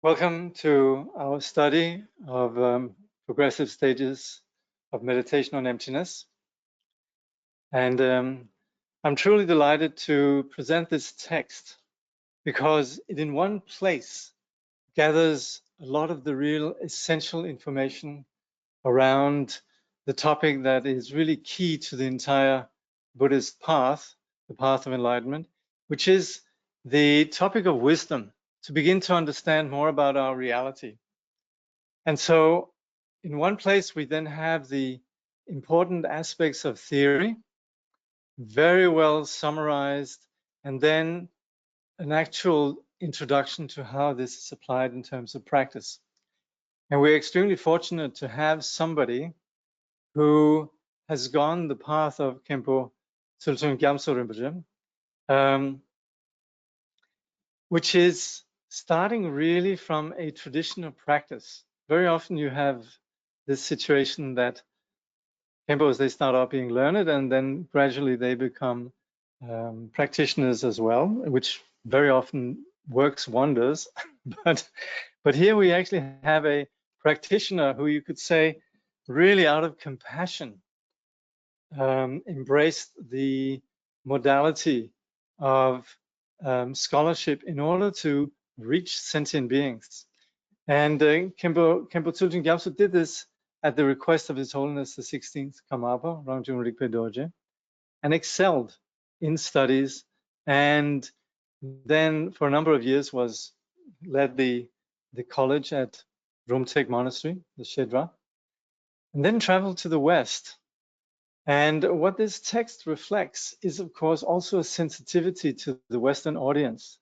Welcome to our study of progressive stages of meditation on emptiness. And I'm truly delighted to present this text because it in one place gathers a lot of the real essential information around the topic that is really key to the entire Buddhist path, the path of enlightenment, which is the topic of wisdom, to begin to understand more about our reality. And so in one place, we then have the important aspects of theory, very well summarized, and then an actual introduction to how this is applied in terms of practice. And we're extremely fortunate to have somebody who has gone the path of Khenpo Tsultrim Gyamtso, which is starting really from a tradition of practice. Very often you have this situation that Khenpos, they start out being learned and then gradually they become practitioners as well, which very often works wonders. But here we actually have a practitioner who you could say really out of compassion embraced the modality of scholarship in order to reach sentient beings. And Khenpo Tsultrim Gyamtso did this at the request of His Holiness the 16th Karmapa, Rangjung Rigpe Dorje, and excelled in studies, and then for a number of years led the college at Rumtek Monastery, the Shedra, and then traveled to the West. And what this text reflects is, of course, also a sensitivity to the Western audience.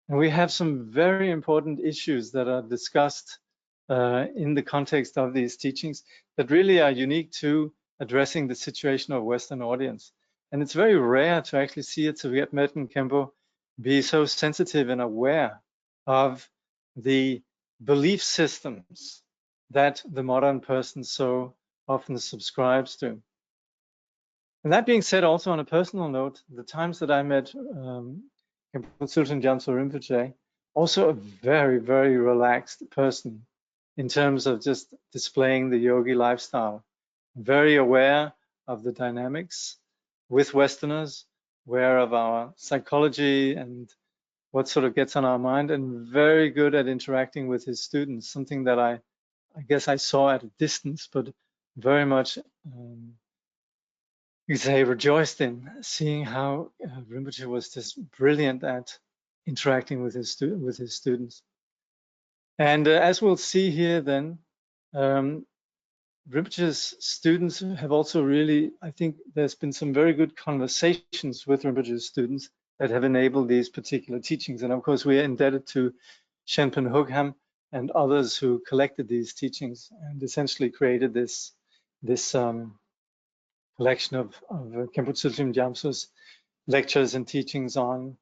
And we have some very important issues that are discussed in the context of these teachings that really are unique to addressing the situation of Western audience. And it's very rare to actually see a Tibetan Khenpo be so sensitive and aware of the belief systems that the modern person so often subscribes to. And that being said, also on a personal note, the times that I met Khenpo Tsultrim Gyamtso Rinpoche, also a very, very relaxed person in terms of just displaying the yogi lifestyle, very aware of the dynamics with Westerners, aware of our psychology and what sort of gets on our mind, and very good at interacting with his students, something that I guess I saw at a distance, but very much you say rejoiced in seeing how Rinpoche was just brilliant at interacting with his students. And as we'll see here then, Rinpoche's students have also really, I think there's been some very good conversations with Rinpoche's students that have enabled these particular teachings. And of course, we are indebted to Shenpen Hogham and others who collected these teachings and essentially created this collection of Khenpo Tsultrim Gyamtso's lectures and teachings on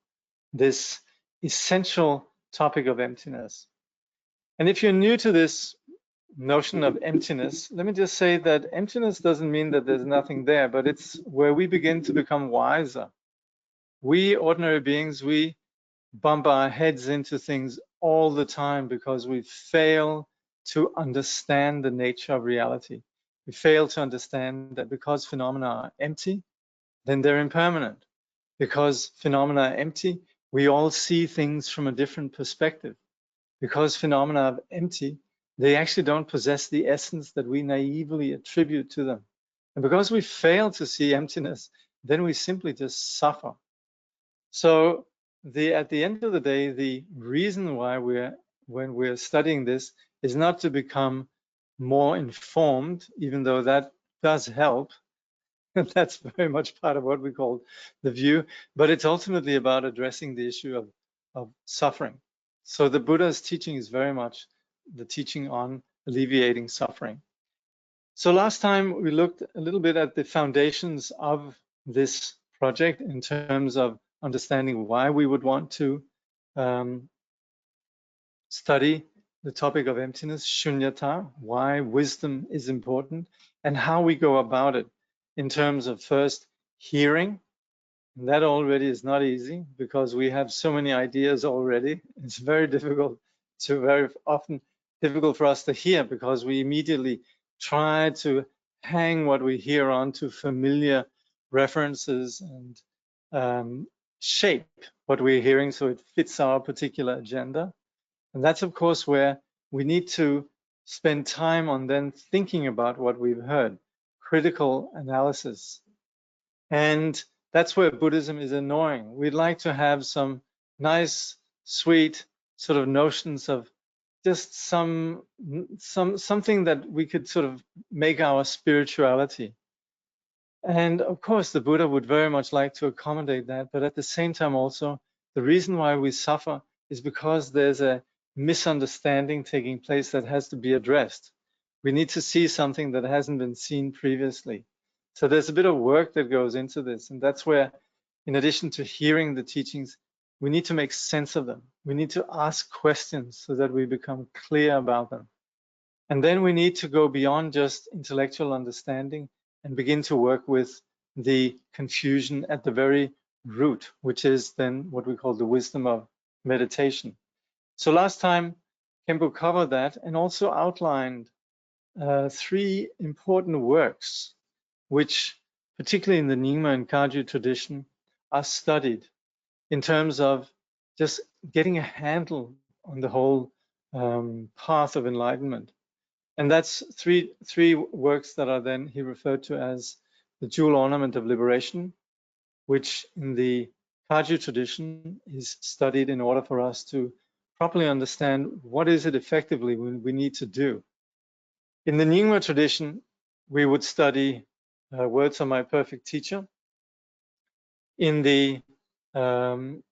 this essential topic of emptiness. And if you're new to this notion of emptiness, let me just say that emptiness doesn't mean that there's nothing there, but it's where we begin to become wiser. We ordinary beings, we bump our heads into things all the time because we fail to understand the nature of reality. We fail to understand that because phenomena are empty, then they're impermanent. Because phenomena are empty, we all see things from a different perspective. Because phenomena are empty, they actually don't possess the essence that we naively attribute to them. And because we fail to see emptiness, then we simply just suffer. So at the end of the day, the reason why when we're studying this is not to become more informed, even though that does help. That's very much part of what we call the view, but it's ultimately about addressing the issue of suffering. So the Buddha's teaching is very much the teaching on alleviating suffering. So last time we looked a little bit at the foundations of this project in terms of understanding why we would want to study the topic of emptiness, shunyata, why wisdom is important, and how we go about it in terms of first hearing. And that already is not easy because we have so many ideas already. It's very difficult very often difficult for us to hear, because we immediately try to hang what we hear onto familiar references and shape what we're hearing so it fits our particular agenda. And that's, of course, where we need to spend time on then thinking about what we've heard, critical analysis. And that's where Buddhism is annoying. We'd like to have some nice, sweet sort of notions of just something that we could sort of make our spirituality. And of course, the Buddha would very much like to accommodate that, but at the same time also, the reason why we suffer is because there's a misunderstanding taking place that has to be addressed. We need to see something that hasn't been seen previously. So there's a bit of work that goes into this, and that's where, in addition to hearing the teachings, we need to make sense of them. We need to ask questions so that we become clear about them. And then we need to go beyond just intellectual understanding and begin to work with the confusion at the very root, which is then what we call the wisdom of meditation. So last time, Khenpo covered that and also outlined 3 important works, which particularly in the Nyingma and Kagyu tradition are studied in terms of just getting a handle on the whole path of enlightenment. And that's three works that are then he referred to as the jewel ornament of liberation, which in the Kagyu tradition is studied in order for us to properly understand what is it effectively we need to do. In the Nyingma tradition, we would study words of my perfect teacher. In the Gelug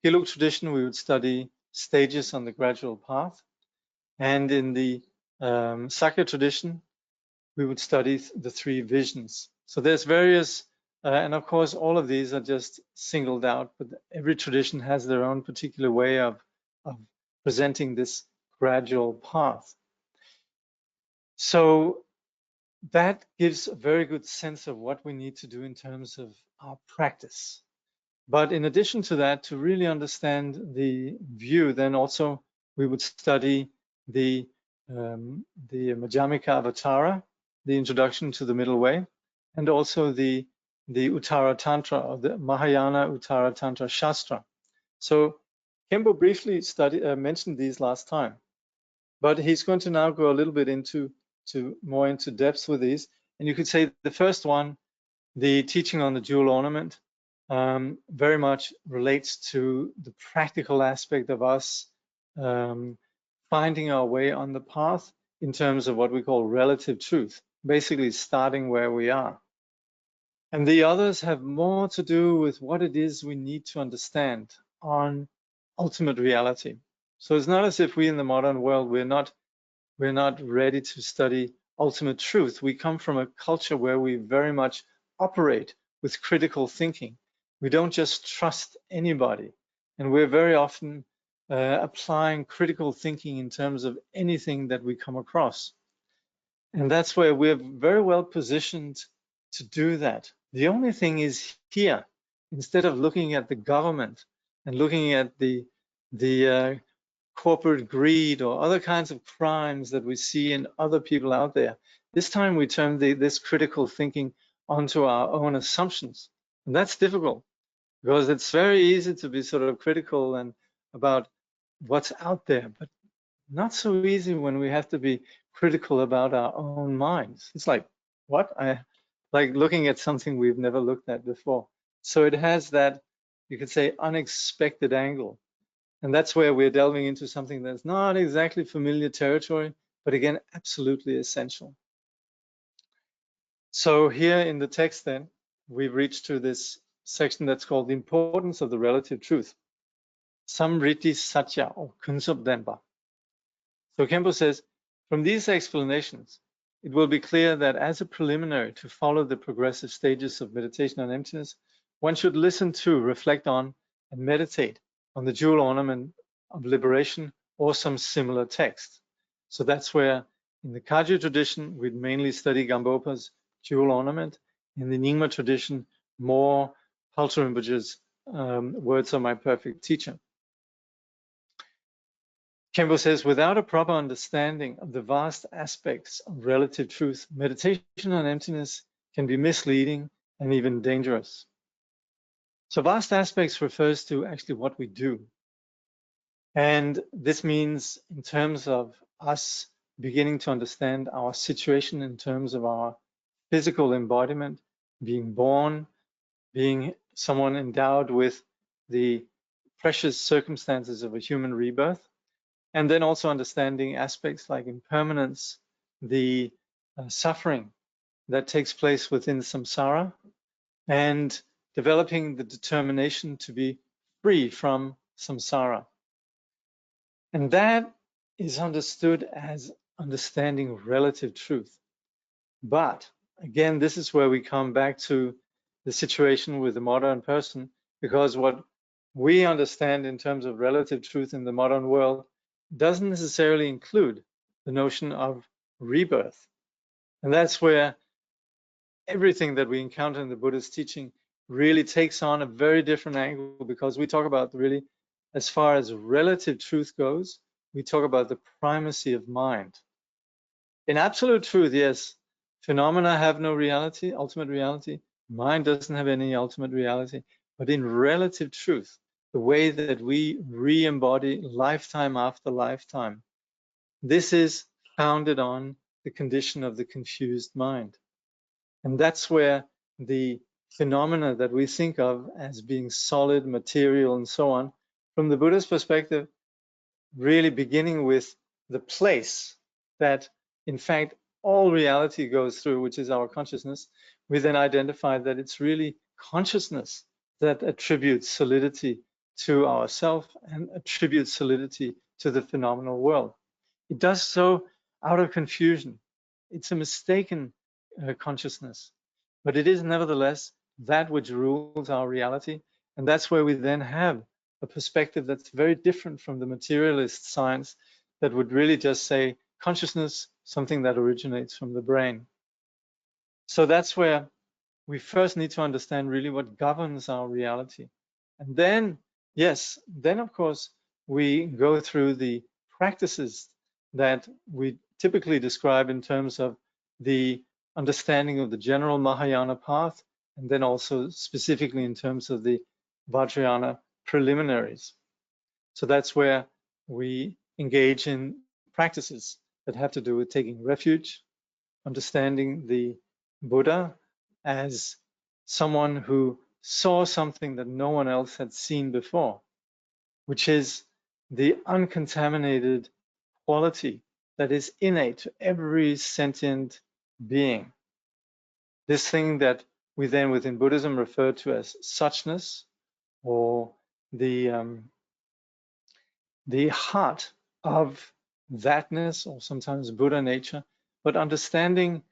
tradition, we would study stages on the gradual path. And in the Sakya tradition, we would study the 3 visions. So there's various, and of course, all of these are just singled out, but every tradition has their own particular way of presenting this gradual path. So that gives a very good sense of what we need to do in terms of our practice. But in addition to that, to really understand the view, then also we would study the Madhyamika Avatara, the introduction to the middle way, and also the Uttara Tantra, or the Mahayana Uttara Tantra Shastra. So Khenpo briefly mentioned these last time, but he's going to now go a little bit more into depth with these. And you could say the first one, the teaching on the jewel ornament, very much relates to the practical aspect of us finding our way on the path in terms of what we call relative truth, basically starting where we are. And the others have more to do with what it is we need to understand on ultimate reality. So it's not as if we in the modern world, we're not ready to study ultimate truth. We come from a culture where we very much operate with critical thinking. We don't just trust anybody. And we're very often applying critical thinking in terms of anything that we come across. And that's where we're very well positioned to do that. The only thing is here, instead of looking at the government and looking at the corporate greed or other kinds of crimes that we see in other people out there, this time we turn this critical thinking onto our own assumptions. And that's difficult because it's very easy to be sort of critical and about what's out there, but not so easy when we have to be critical about our own minds. It's like, what? Like looking at something we've never looked at before. So it has that, you could say, unexpected angle. And that's where we're delving into something that's not exactly familiar territory, but again, absolutely essential. So here in the text then, we've reached to this section that's called the importance of the relative truth. Samriti Satya, or Kunsop Denpa. So Khenpo says, from these explanations, it will be clear that as a preliminary to follow the progressive stages of meditation on emptiness, one should listen to, reflect on, and meditate on the jewel ornament of liberation or some similar text. So that's where in the Kagyu tradition, we'd mainly study Gampopa's jewel ornament. In the Nyingma tradition, more Paltro Rinpoche's words of my perfect teacher. Khenpo says, without a proper understanding of the vast aspects of relative truth, meditation on emptiness can be misleading and even dangerous. So vast aspects refers to actually what we do. And this means in terms of us beginning to understand our situation in terms of our physical embodiment, being born, being someone endowed with the precious circumstances of a human rebirth, and then also understanding aspects like impermanence, the suffering that takes place within samsara, and developing the determination to be free from samsara. And that is understood as understanding relative truth. But again, this is where we come back to the situation with the modern person, because what we understand in terms of relative truth in the modern world doesn't necessarily include the notion of rebirth. And that's where everything that we encounter in the Buddhist teaching really takes on a very different angle, because we talk about really, as far as relative truth goes, we talk about the primacy of mind. In absolute truth, yes, phenomena have no reality, ultimate reality. Mind doesn't have any ultimate reality. But in relative truth, the way that we re-embody lifetime after lifetime, this is founded on the condition of the confused mind. And that's where the phenomena that we think of as being solid, material, and so on, from the Buddhist perspective, really beginning with the place that, in fact, all reality goes through, which is our consciousness, we then identify that it's really consciousness that attributes solidity to ourself and attributes solidity to the phenomenal world. It does so out of confusion. It's a mistaken consciousness, but it is nevertheless that which rules our reality. And that's where we then have a perspective that's very different from the materialist science that would really just say consciousness, something that originates from the brain. So that's where we first need to understand really what governs our reality. And then, yes, then of course, we go through the practices that we typically describe in terms of the understanding of the general Mahayana path, and then also specifically in terms of the Vajrayana preliminaries. So that's where we engage in practices that have to do with taking refuge, understanding the Buddha as someone who saw something that no one else had seen before, which is the uncontaminated quality that is innate to every sentient being. This thing that we then within Buddhism refer to as suchness, or the heart of thatness, or sometimes Buddha nature, but understanding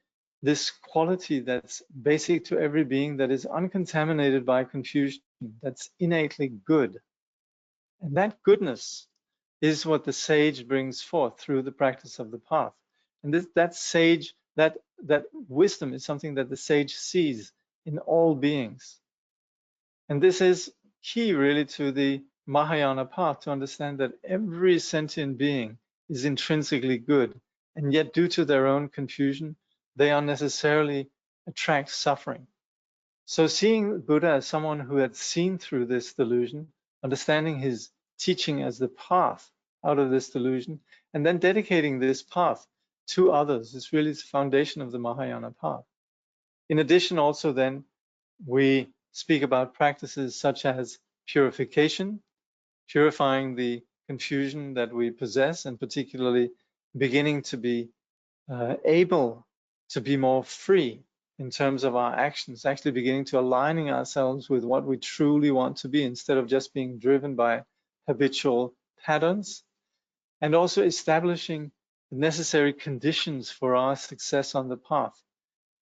this quality that's basic to every being, that is uncontaminated by confusion, that's innately good. And that goodness is what the sage brings forth through the practice of the path. And that sage, that wisdom is something that the sage sees in all beings. And this is key really to the Mahayana path, to understand that every sentient being is intrinsically good, and yet due to their own confusion, they unnecessarily attract suffering. So seeing Buddha as someone who had seen through this delusion, understanding his teaching as the path out of this delusion, and then dedicating this path to others is really the foundation of the Mahayana path. In addition, also then, we speak about practices such as purification, purifying the confusion that we possess, and particularly beginning to be able to be more free in terms of our actions, actually beginning to aligning ourselves with what we truly want to be, instead of just being driven by habitual patterns, and also establishing the necessary conditions for our success on the path.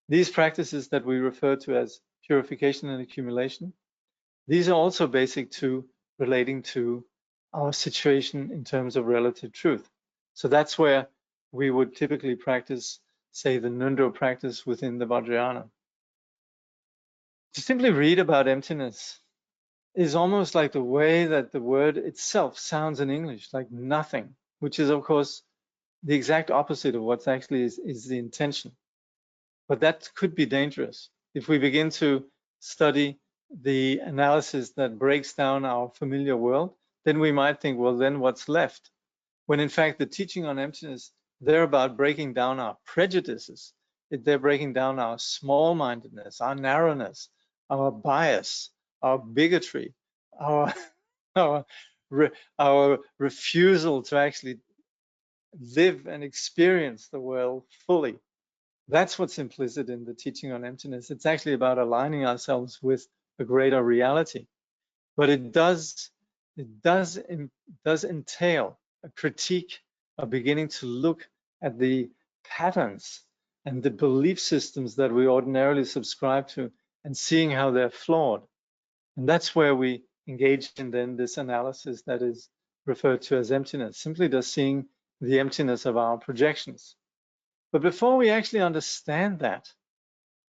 These practices that we refer to as purification and accumulation, these are also basic to relating to our situation in terms of relative truth. So that's where we would typically practice, say, the Nundo practice within the Vajrayana. To simply read about emptiness is almost like the way that the word itself sounds in English, like nothing. which is, of course, the exact opposite of what actually is the intention. But that could be dangerous. If we begin to study the analysis that breaks down our familiar world, then we might think, well, then what's left? When in fact, the teaching on emptiness, they're about breaking down our prejudices. They're breaking down our small-mindedness, our narrowness, our bias, our bigotry, our, our, our refusal to actually live and experience the world fully. That's what's implicit in the teaching on emptiness. It's actually about aligning ourselves with a greater reality. But it does entail a critique of beginning to look at the patterns and the belief systems that we ordinarily subscribe to and seeing how they're flawed. And that's where we engage in then this analysis that is referred to as emptiness, simply just seeing the emptiness of our projections. But before we actually understand that,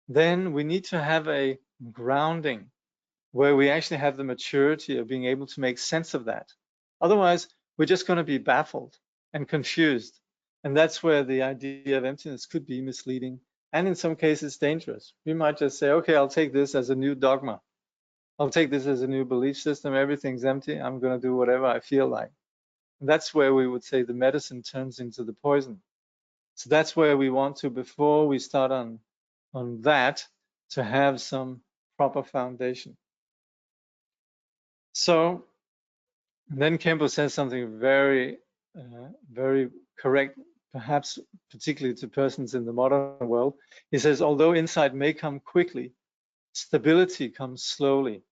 then we need to have a grounding where we actually have the maturity of being able to make sense of that. Otherwise, we're just going to be baffled and confused. And that's where the idea of emptiness could be misleading and in some cases dangerous. We might just say, okay, I'll take this as a new dogma. I'll take this as a new belief system. Everything's empty. I'm going to do whatever I feel like. And that's where we would say the medicine turns into the poison. So that's where we want to, before we start on that, to have some proper foundation. So then Khenpo says something very, very correct, perhaps particularly to persons in the modern world. He says, although insight may come quickly, stability comes slowly.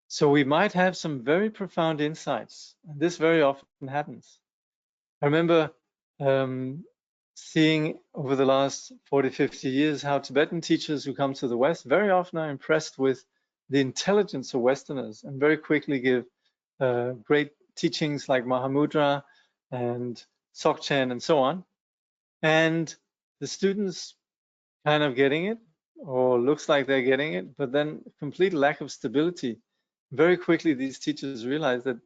So we might have some very profound insights, and this very often happens. I remember seeing over the last 40, 50 years how Tibetan teachers who come to the West very often are impressed with the intelligence of Westerners and very quickly give great teachings like Mahamudra and Dzogchen and so on. And the students kind of getting it, or looks like they're getting it, but then complete lack of stability. Very quickly, these teachers realize that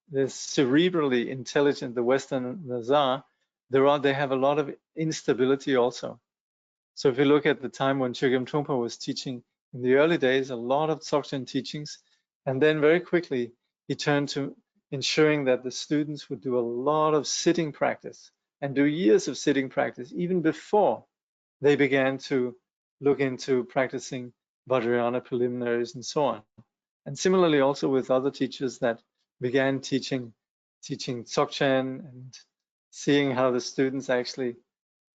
they're cerebrally intelligent, the Westerners are, they have a lot of instability also. So if you look at the time when Chogyam Trungpa was teaching in the early days, a lot of Dzogchen teachings, and then very quickly he turned to ensuring that the students would do a lot of sitting practice and do years of sitting practice even before they began to look into practicing Vajrayana preliminaries and so on. And similarly also with other teachers that began teaching Dzogchen and seeing how the students actually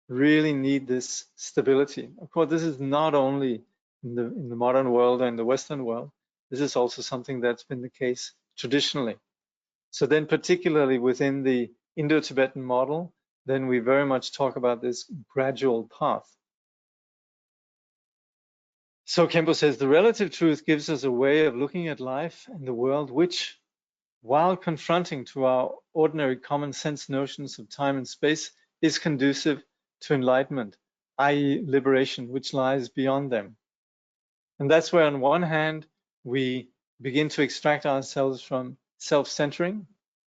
really need this stability. Of course, this is not only in the modern world and the Western world. This is also something that's been the case traditionally. So then particularly within the Indo-Tibetan model, then we very much talk about this gradual path. So Khenpo says, the relative truth gives us a way of looking at life and the world which, while confronting to our ordinary common sense notions of time and space, is conducive to enlightenment, i.e. liberation, which lies beyond them. And that's where on one hand, we begin to extract ourselves from self-centering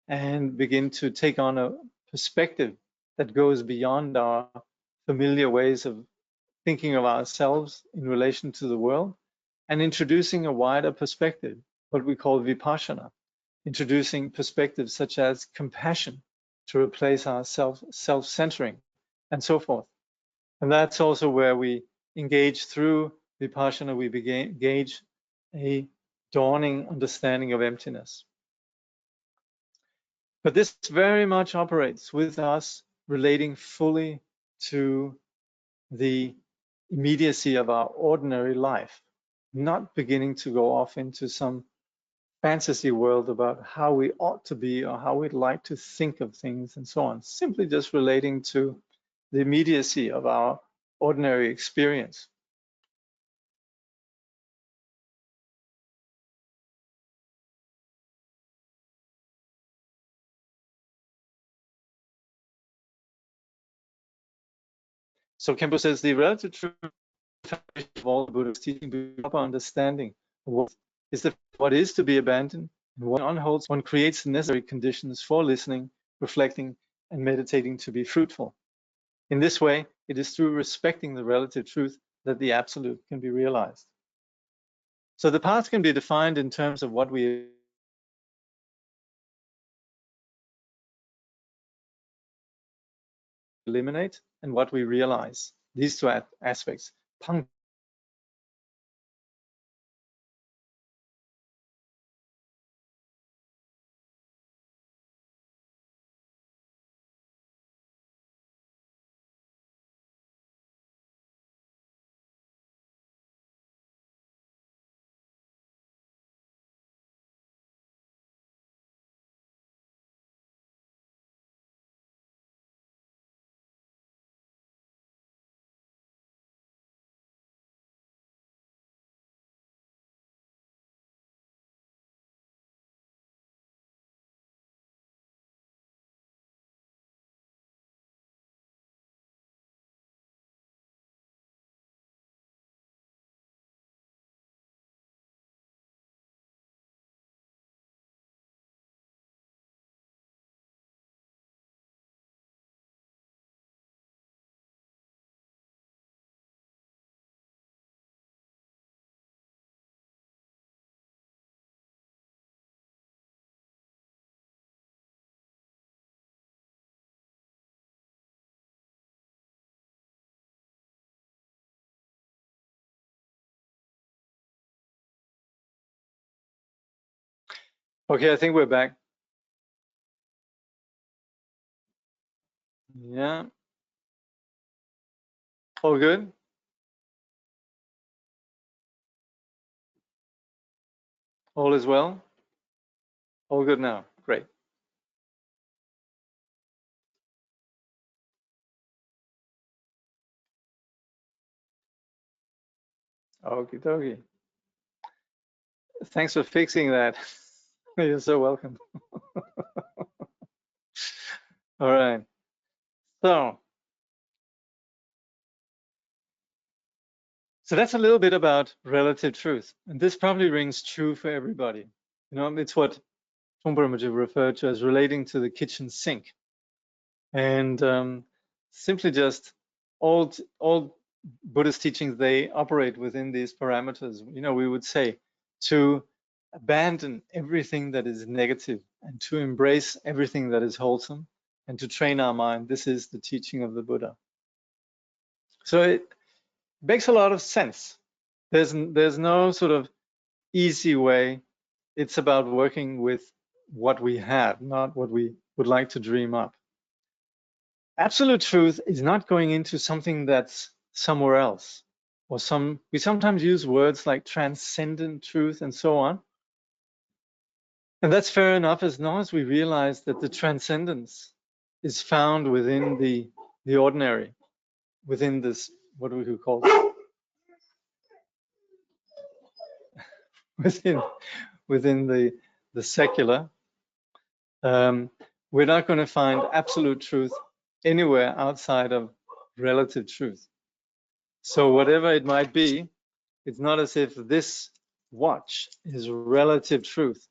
and begin to take on a perspective that goes beyond our familiar ways of thinking of ourselves in relation to the world, and introducing a wider perspective, what we call vipassana, introducing perspectives such as compassion to replace our self-centering and so forth. And that's also where we engage through vipassana, we engage a dawning understanding of emptiness. But this very much operates with us relating fully to the immediacy of our ordinary life, not beginning to go off into some fantasy world about how we ought to be or how we'd like to think of things and so on, simply just relating to the immediacy of our ordinary experience. So Khenpo says the relative truth of all Buddha's teaching, proper understanding of what is to be abandoned One creates the necessary conditions for listening, reflecting, and meditating to be fruitful. In this way, it is through respecting the relative truth that the absolute can be realized. So the path can be defined in terms of what we eliminate and what we realize. These two aspects. Okay, I think we're back. Yeah. All good? All is well? All good now. Great. Okie dokie. Thanks for fixing that. You're so welcome. All right. So that's a little bit about relative truth. And this probably rings true for everybody. You know, it's what Trungpa referred to as relating to the kitchen sink. And simply just all Buddhist teachings, they operate within these parameters. You know, we would say to abandon everything that is negative and to embrace everything that is wholesome and to train our mind. This is the teaching of the Buddha. So it makes a lot of sense. There's no sort of easy way. It's about working with what we have, not what we would like to dream up. Absolute truth is not going into something that's somewhere else, or we sometimes use words like transcendent truth and so on. And that's fair enough as long as we realize that the transcendence is found within the ordinary, within this, what we could call within the secular. We're not going to find absolute truth anywhere outside of relative truth. So whatever it might be, it's not as if this watch is relative truth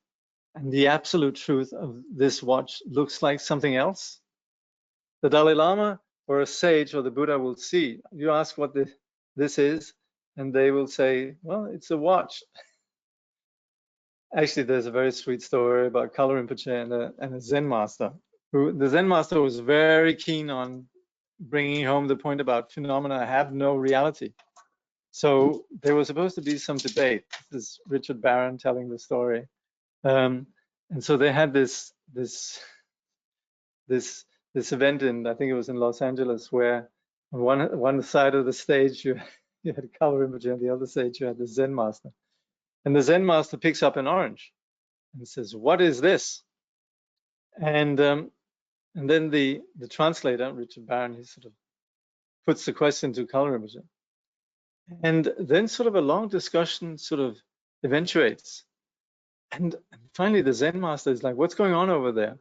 and the absolute truth of this watch looks like something else. The Dalai Lama or a sage or the Buddha will see. You ask what this is, and they will say, well, it's a watch. Actually, there's a very sweet story about Kala Rinpoche and a Zen master. The Zen master was very keen on bringing home the point about phenomena have no reality. So there was supposed to be some debate. This is Richard Barron telling the story. And so they had this event in, I think it was in Los Angeles, where on one side of the stage you had Kala Rinpoche, on the other side you had the Zen master. And the Zen master picks up an orange and says, "What is this?" And then the translator, Richard Barron, he sort of puts the question to Kala Rinpoche. And then sort of a long discussion sort of eventuates. And finally the Zen master is like, "What's going on over there?"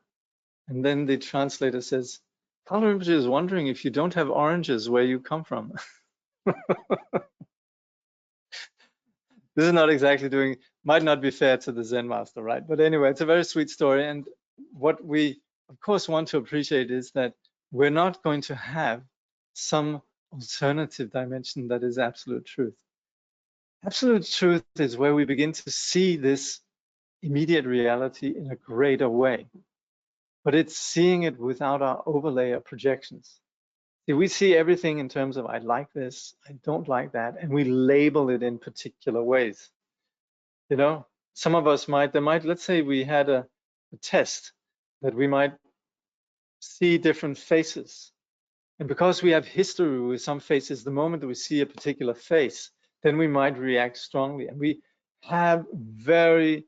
And then the translator says, "Kala Rinpoche is wondering if you don't have oranges where you come from." This is not exactly doing might not be fair to the Zen master, right? But anyway, it's a very sweet story. And what we, of course, want to appreciate is that we're not going to have some alternative dimension that is absolute truth. Absolute truth is where we begin to see this immediate reality in a greater way. But it's seeing it without our overlay of projections. See, we see everything in terms of I like this, I don't like that, and we label it in particular ways. You know, some of us might, let's say we had a test that we might see different faces. And because we have history with some faces, the moment that we see a particular face, then we might react strongly. And we have very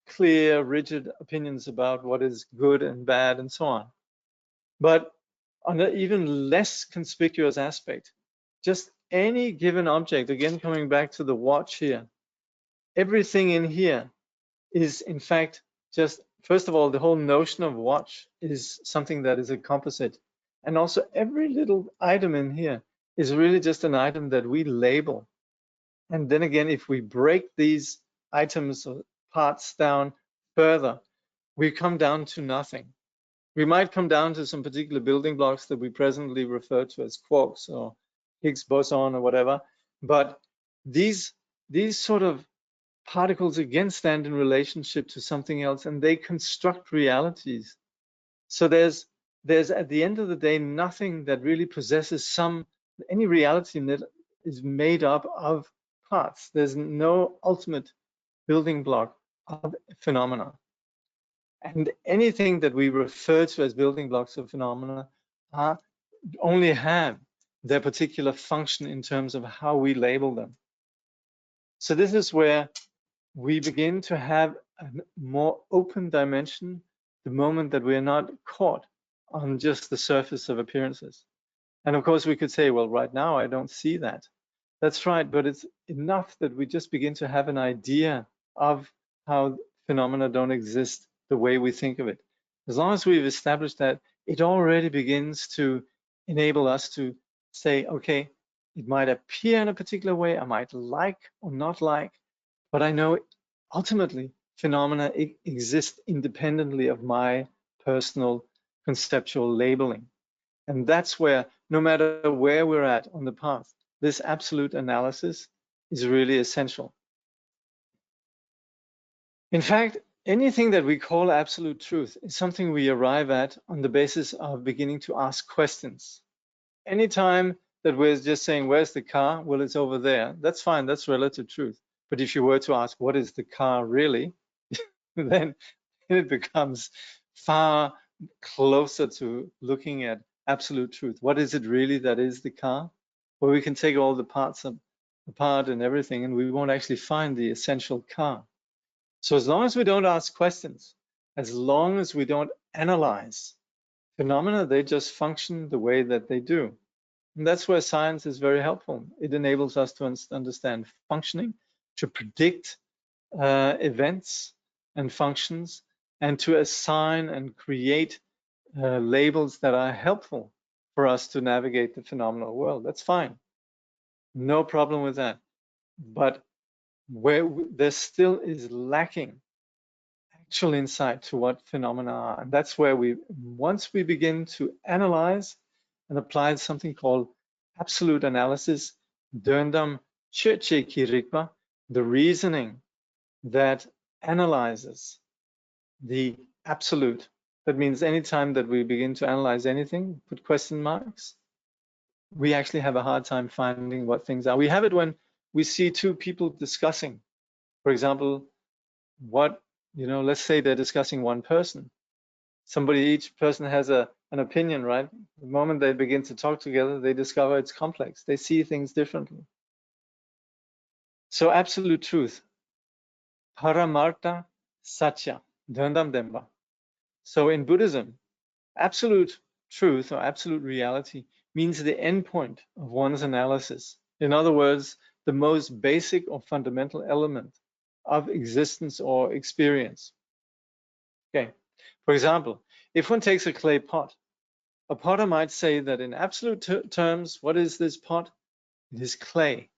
clear, rigid opinions about what is good and bad and so on. But on an even less conspicuous aspect, just any given object, again, coming back to the watch here, everything in here is in fact just, first of all, the whole notion of watch is something that is a composite. And also every little item in here is really just an item that we label. And then again, if we break these items or parts down further, we come down to nothing. We might come down to some particular building blocks that we presently refer to as quarks or Higgs boson or whatever. But these sort of particles again stand in relationship to something else, and they construct realities. So there's at the end of the day nothing that really possesses any reality that is made up of parts. There's no ultimate building block of phenomena. And anything that we refer to as building blocks of phenomena only have their particular function in terms of how we label them. So this is where we begin to have a more open dimension the moment that we are not caught on just the surface of appearances. And of course, we could say, well, right now I don't see that. That's right, but it's enough that we just begin to have an idea of how phenomena don't exist the way we think of it. As long as we've established that, it already begins to enable us to say, okay, it might appear in a particular way, I might like or not like, but I know ultimately phenomena exist independently of my personal conceptual labeling. And that's where, no matter where we're at on the path, this absolute analysis is really essential. In fact, anything that we call absolute truth is something we arrive at on the basis of beginning to ask questions. Anytime that we're just saying, where's the car? Well, it's over there. That's fine, that's relative truth. But if you were to ask, what is the car really? Then it becomes far closer to looking at absolute truth. What is it really that is the car? Well, we can take all the parts apart and everything, and we won't actually find the essential car. So as long as we don't ask questions, as long as we don't analyze phenomena, they just function the way that they do. And that's where science is very helpful. It enables us to understand functioning, to predict events and functions, and to assign and create labels that are helpful for us to navigate the phenomenal world. That's fine. No problem with that. But where there still is lacking actual insight to what phenomena are. And that's where once we begin to analyze and apply something called absolute analysis, döndam chöche kirikpa, the reasoning that analyzes the absolute. That means anytime that we begin to analyze anything, put question marks, we actually have a hard time finding what things are. We have it when we see two people discussing, for example, let's say they're discussing one person. Each person has an opinion, right? The moment they begin to talk together, they discover it's complex. They see things differently. So absolute truth, paramartha satya, döndam demba. So in Buddhism, absolute truth or absolute reality means the endpoint of one's analysis. In other words, the most basic or fundamental element of existence or experience. Okay, for example, if one takes a clay pot, a potter might say that in absolute terms, what is this pot? It is clay.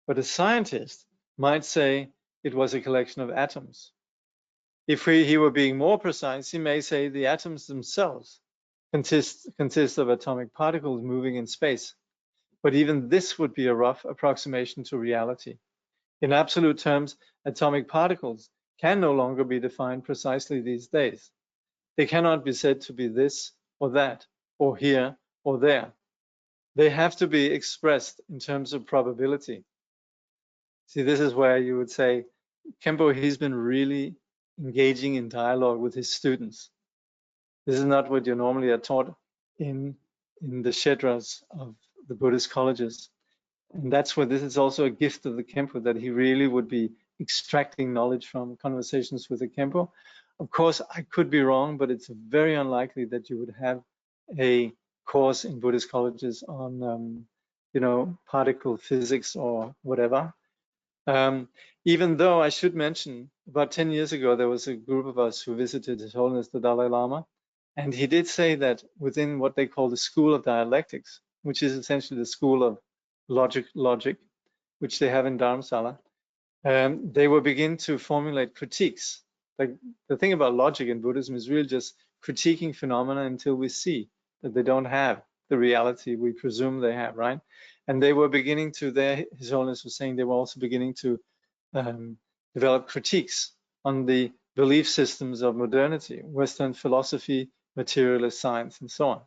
But a scientist might say it was a collection of atoms. If he were being more precise, he may say the atoms themselves consist of atomic particles moving in space. But even this would be a rough approximation to reality. In absolute terms, atomic particles can no longer be defined precisely these days. They cannot be said to be this or that, or here or there. They have to be expressed in terms of probability. See, this is where you would say, Khenpo, he's been really engaging in dialogue with his students. This is not what you normally are taught in the Shedras of the Buddhist colleges. And that's where this is also a gift of the Khenpo, that he really would be extracting knowledge from conversations with the Khenpo. Of course, I could be wrong, but it's very unlikely that you would have a course in Buddhist colleges on, particle physics or whatever. Even though I should mention, about 10 years ago, there was a group of us who visited His Holiness the Dalai Lama, and he did say that within what they call the school of dialectics, which is essentially the school of logic, which they have in Dharamsala, they will begin to formulate critiques. Like, the thing about logic in Buddhism is really just critiquing phenomena until we see that they don't have the reality we presume they have, right? And they were beginning to, His Holiness was saying, they were also beginning to develop critiques on the belief systems of modernity, Western philosophy, materialist science, and so on.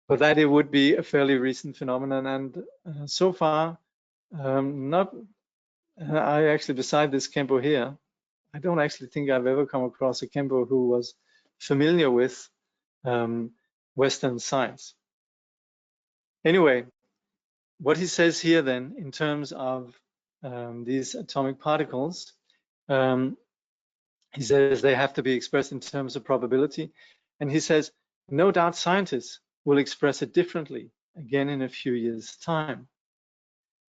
But that it would be a fairly recent phenomenon, and so far, I actually, beside this Khenpo here, I don't actually think I've ever come across a Khenpo who was familiar with Western science. Anyway, what he says here then, in terms of these atomic particles, he says they have to be expressed in terms of probability. And he says, no doubt scientists will express it differently again in a few years' time.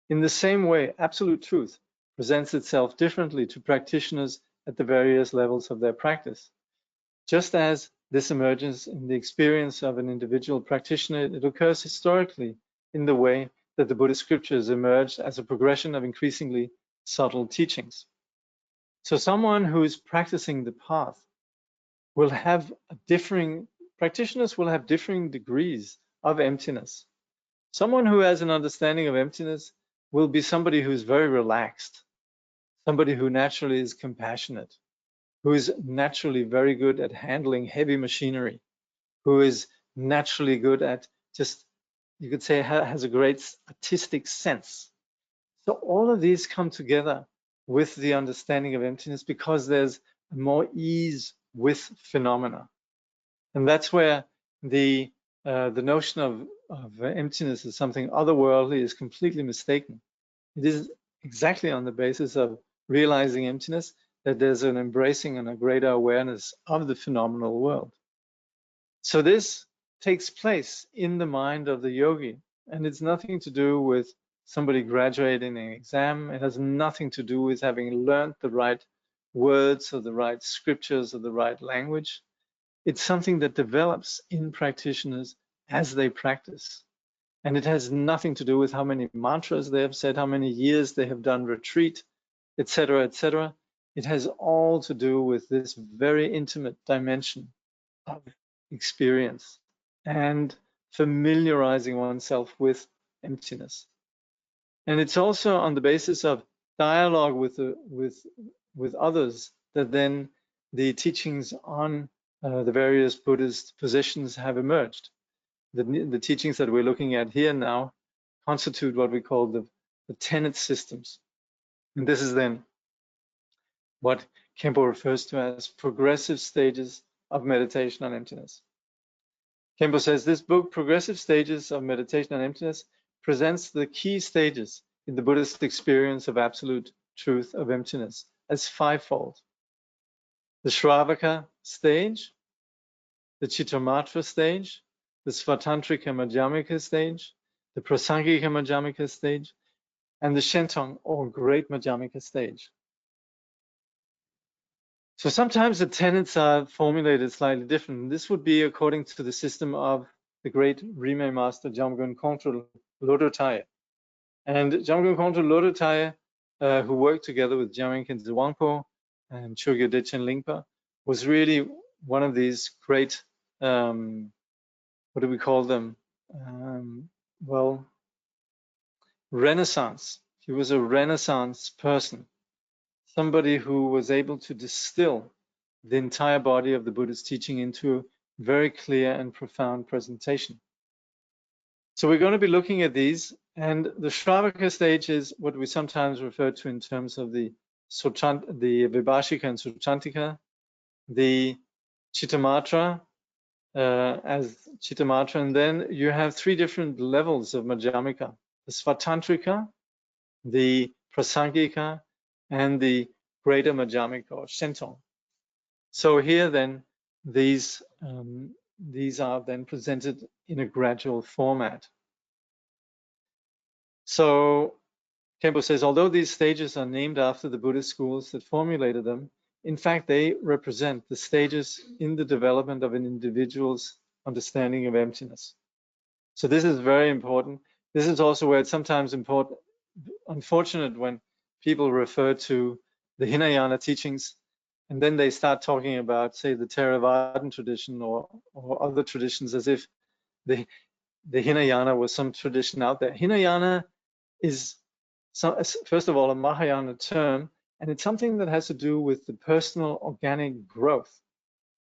In the same way, absolute truth presents itself differently to practitioners at the various levels of their practice. Just as this emerges in the experience of an individual practitioner, it occurs historically in the way that the Buddhist scriptures emerged as a progression of increasingly subtle teachings. So someone who is practicing the path will have practitioners will have differing degrees of emptiness. Someone who has an understanding of emptiness will be somebody who's very relaxed, somebody who naturally is compassionate, who is naturally very good at handling heavy machinery, who is naturally good at just, you could say, has a great artistic sense. So all of these come together with the understanding of emptiness because there's more ease with phenomena. And that's where the notion of emptiness as something otherworldly is completely mistaken. It is exactly on the basis of realizing emptiness that there's an embracing and a greater awareness of the phenomenal world. So this takes place in the mind of the yogi, and it's nothing to do with somebody graduating an exam. It has nothing to do with having learned the right words or the right scriptures or the right language. It's something that develops in practitioners as they practice. And it has nothing to do with how many mantras they have said, how many years they have done retreat, etc., etc. It has all to do with this very intimate dimension of experience and familiarizing oneself with emptiness. And it's also on the basis of dialogue with others that then the teachings on the various Buddhist positions have emerged. The teachings that we're looking at here now constitute what we call the tenet systems. And this is then what Khenpo refers to as progressive stages of meditation on emptiness. Khenpo says this book, Progressive Stages of Meditation on Emptiness, presents the key stages in the Buddhist experience of absolute truth of emptiness as fivefold. The Shravaka stage, the Chittamatra stage, the Svatantrika Madhyamika stage, the Prasangika Madhyamika stage, and the Shentong or Great Madhyamika stage. So sometimes the tenets are formulated slightly different. This would be according to the system of the great Rimé master Jamgön Kongtrul Lodrötaye. And Jamgön Kongtrul Lodrötaye who worked together with Jamgön Kongtrul Lodrötaye and Chogyal Dechen Lingpa, was really one of these great, what do we call them? Well, Renaissance. He was a Renaissance person, somebody who was able to distill the entire body of the Buddhist teaching into a very clear and profound presentation. So we're going to be looking at these, and the Shravaka stage is what we sometimes refer to in terms of the Vibhashika and Suchantika, the Chittamatra as Chittamatra, and then you have three different levels of Madhyamika: the Svatantrika, the Prasangika, and the Greater Madhyamika or Shentong. So here then, these are then presented in a gradual format. So Khenpo says, although these stages are named after the Buddhist schools that formulated them, in fact, they represent the stages in the development of an individual's understanding of emptiness. So this is very important. This is also where it's sometimes unfortunate when people refer to the Hinayana teachings and then they start talking about, say, the Theravadan tradition or other traditions as if the Hinayana was some tradition out there. Hinayana is, first of all, a Mahayana term, and it's something that has to do with the personal organic growth.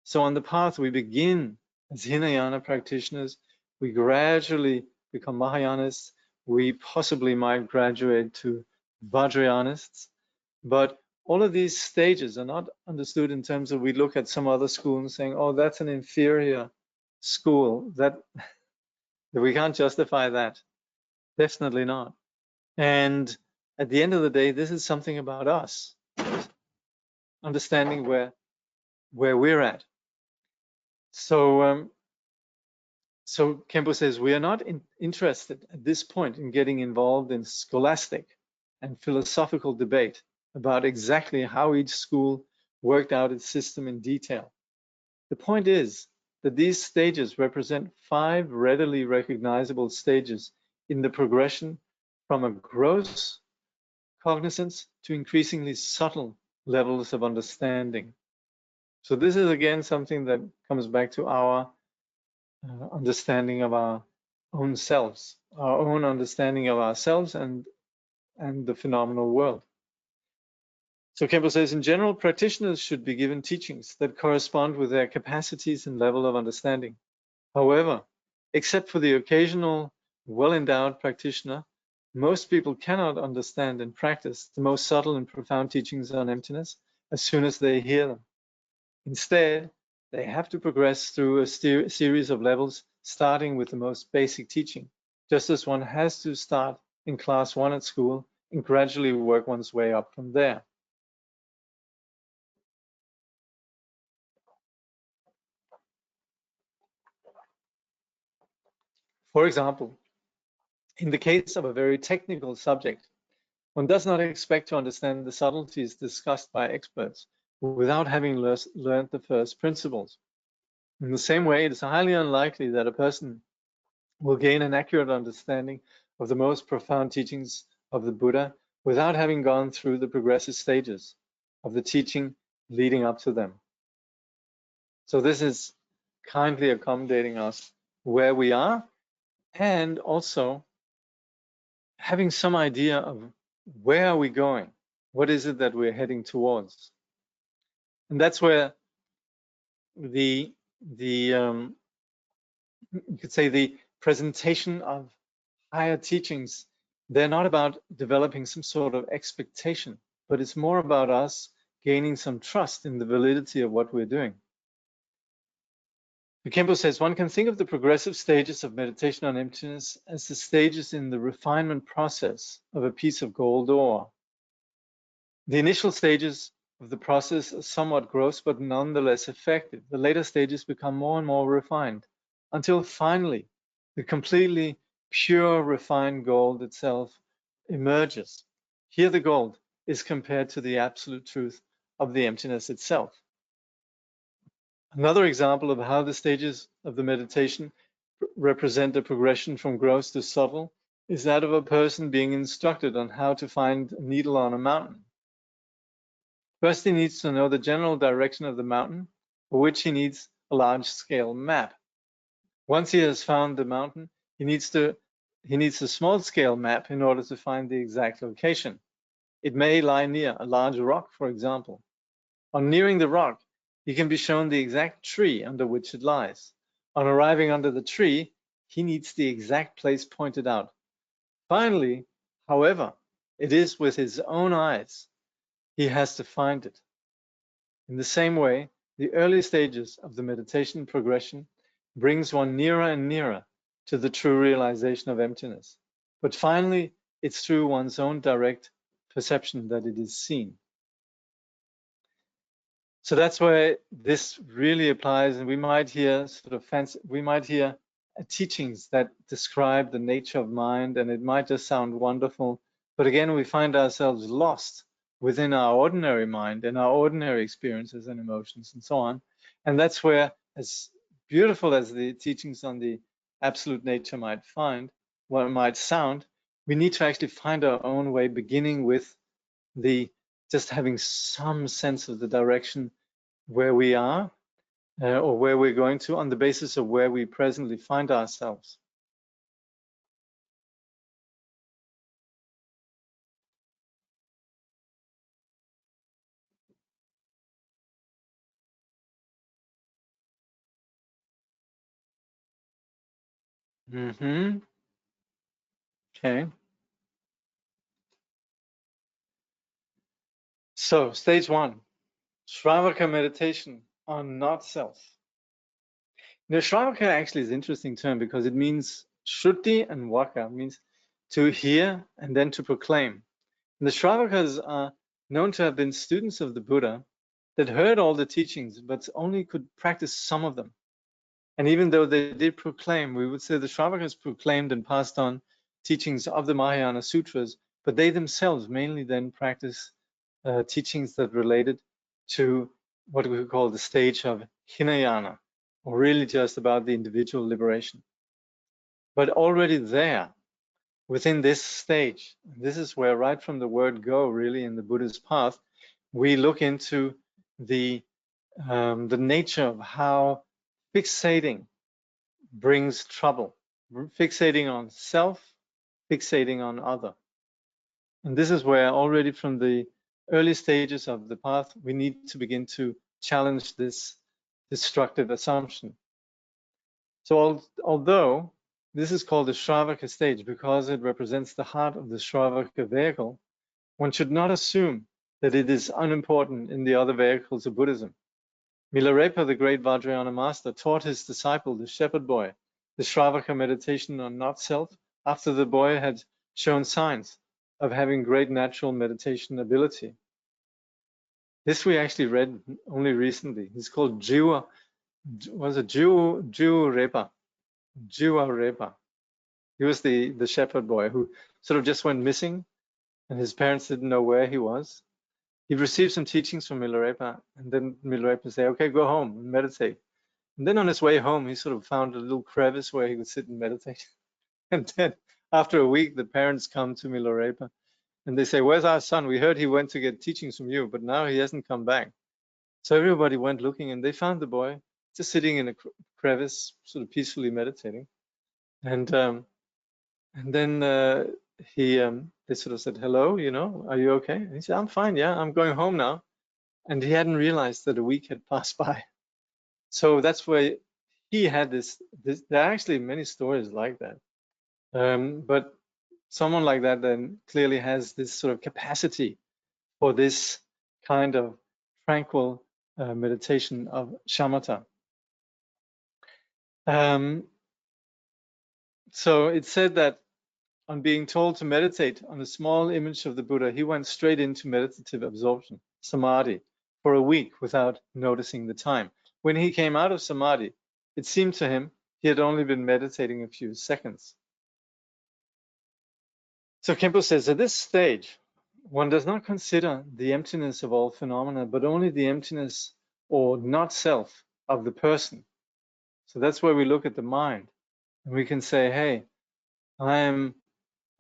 So on the path, we begin as Hinayana practitioners, we gradually become Mahayanists, we possibly might graduate to Vajrayanists, but all of these stages are not understood in terms of we look at some other school and saying, oh, that's an inferior school, that we can't justify that. Definitely not. And at the end of the day, this is something about us, understanding where we're at. So, so Khenpo says, we are not interested at this point in getting involved in scholastic and philosophical debate about exactly how each school worked out its system in detail. The point is that these stages represent 5 readily recognizable stages in the progression from a gross cognizance to increasingly subtle levels of understanding. So this is again something that comes back to our understanding of our own selves, our own understanding of ourselves and the phenomenal world. So Khenpo says, in general, practitioners should be given teachings that correspond with their capacities and level of understanding. However, except for the occasional well-endowed practitioner, most people cannot understand and practice the most subtle and profound teachings on emptiness as soon as they hear them. Instead, they have to progress through a series of levels, starting with the most basic teaching, just as one has to start in class 1 at school and gradually work one's way up from there. For example, in the case of a very technical subject, one does not expect to understand the subtleties discussed by experts without having learned the first principles. In the same way, it is highly unlikely that a person will gain an accurate understanding of the most profound teachings of the Buddha without having gone through the progressive stages of the teaching leading up to them. So this is kindly accommodating us where we are and also having some idea of where are we going? What is it that we're heading towards? And that's where you could say the presentation of higher teachings, they're not about developing some sort of expectation, but it's more about us gaining some trust in the validity of what we're doing. Khenpo says, one can think of the progressive stages of meditation on emptiness as the stages in the refinement process of a piece of gold ore. The initial stages of the process are somewhat gross, but nonetheless effective. The later stages become more and more refined, until finally the completely pure, refined gold itself emerges. Here the gold is compared to the absolute truth of the emptiness itself. Another example of how the stages of the meditation represent a progression from gross to subtle is that of a person being instructed on how to find a needle on a mountain. First, he needs to know the general direction of the mountain, for which he needs a large-scale map. Once he has found the mountain, he needs a small-scale map in order to find the exact location. It may lie near a large rock, for example. On nearing the rock, he can be shown the exact tree under which it lies. On arriving under the tree, he needs the exact place pointed out. Finally, however, it is with his own eyes he has to find it. In the same way, the early stages of the meditation progression brings one nearer and nearer to the true realization of emptiness. But finally, it's through one's own direct perception that it is seen. So that's where this really applies, and we might hear teachings that describe the nature of mind, and it might just sound wonderful, but again, we find ourselves lost within our ordinary mind and our ordinary experiences and emotions and so on. And that's where, as beautiful as the teachings on the absolute nature might sound, we need to actually find our own way, beginning with just having some sense of the direction where we are or where we're going to, on the basis of where we presently find ourselves. Okay. So, stage 1, Shravaka meditation on not self. Now, Shravaka actually is an interesting term because it means Shruti and Vaka, means to hear and then to proclaim. And the Shravakas are known to have been students of the Buddha that heard all the teachings but only could practice some of them. And even though they did proclaim, we would say the Shravakas proclaimed and passed on teachings of the Mahayana Sutras, but they themselves mainly then practiced teachings that related to what we would call the stage of Hinayana, or really just about the individual liberation. But already there, within this stage, this is where right from the word go, really in the Buddhist path, we look into the nature of how fixating brings trouble. Fixating on self, fixating on other. And this is where already from the early stages of the path, we need to begin to challenge this destructive assumption. So although this is called the Shravaka stage because it represents the heart of the Shravaka vehicle, one should not assume that it is unimportant in the other vehicles of Buddhism. Milarepa, the great Vajrayana master, taught his disciple, the shepherd boy, the Shravaka meditation on not self after the boy had shown signs of having great natural meditation ability. This we actually read only recently. He's called Jiwa Repa. He was the shepherd boy who sort of just went missing, and his parents didn't know where he was. He received some teachings from Milarepa, and then Milarepa said, okay, go home and meditate. And then on his way home, he sort of found a little crevice where he could sit and meditate. And then after a week, the parents come to Milarepa and they say, where's our son? We heard he went to get teachings from you, but now he hasn't come back. So everybody went looking and they found the boy just sitting in a crevice, sort of peacefully meditating. And then they sort of said, hello, are you okay? And he said, I'm fine, yeah, I'm going home now. And he hadn't realized that a week had passed by. So that's where he had this there are actually many stories like that. But someone like that then clearly has this sort of capacity for this kind of tranquil meditation of shamatha. So it said that on being told to meditate on a small image of the Buddha, he went straight into meditative absorption, samadhi, for a week without noticing the time. When he came out of samadhi, it seemed to him he had only been meditating a few seconds. So Khenpo says, at this stage, one does not consider the emptiness of all phenomena, but only the emptiness or not self of the person. So that's where we look at the mind. And we can say, hey, I am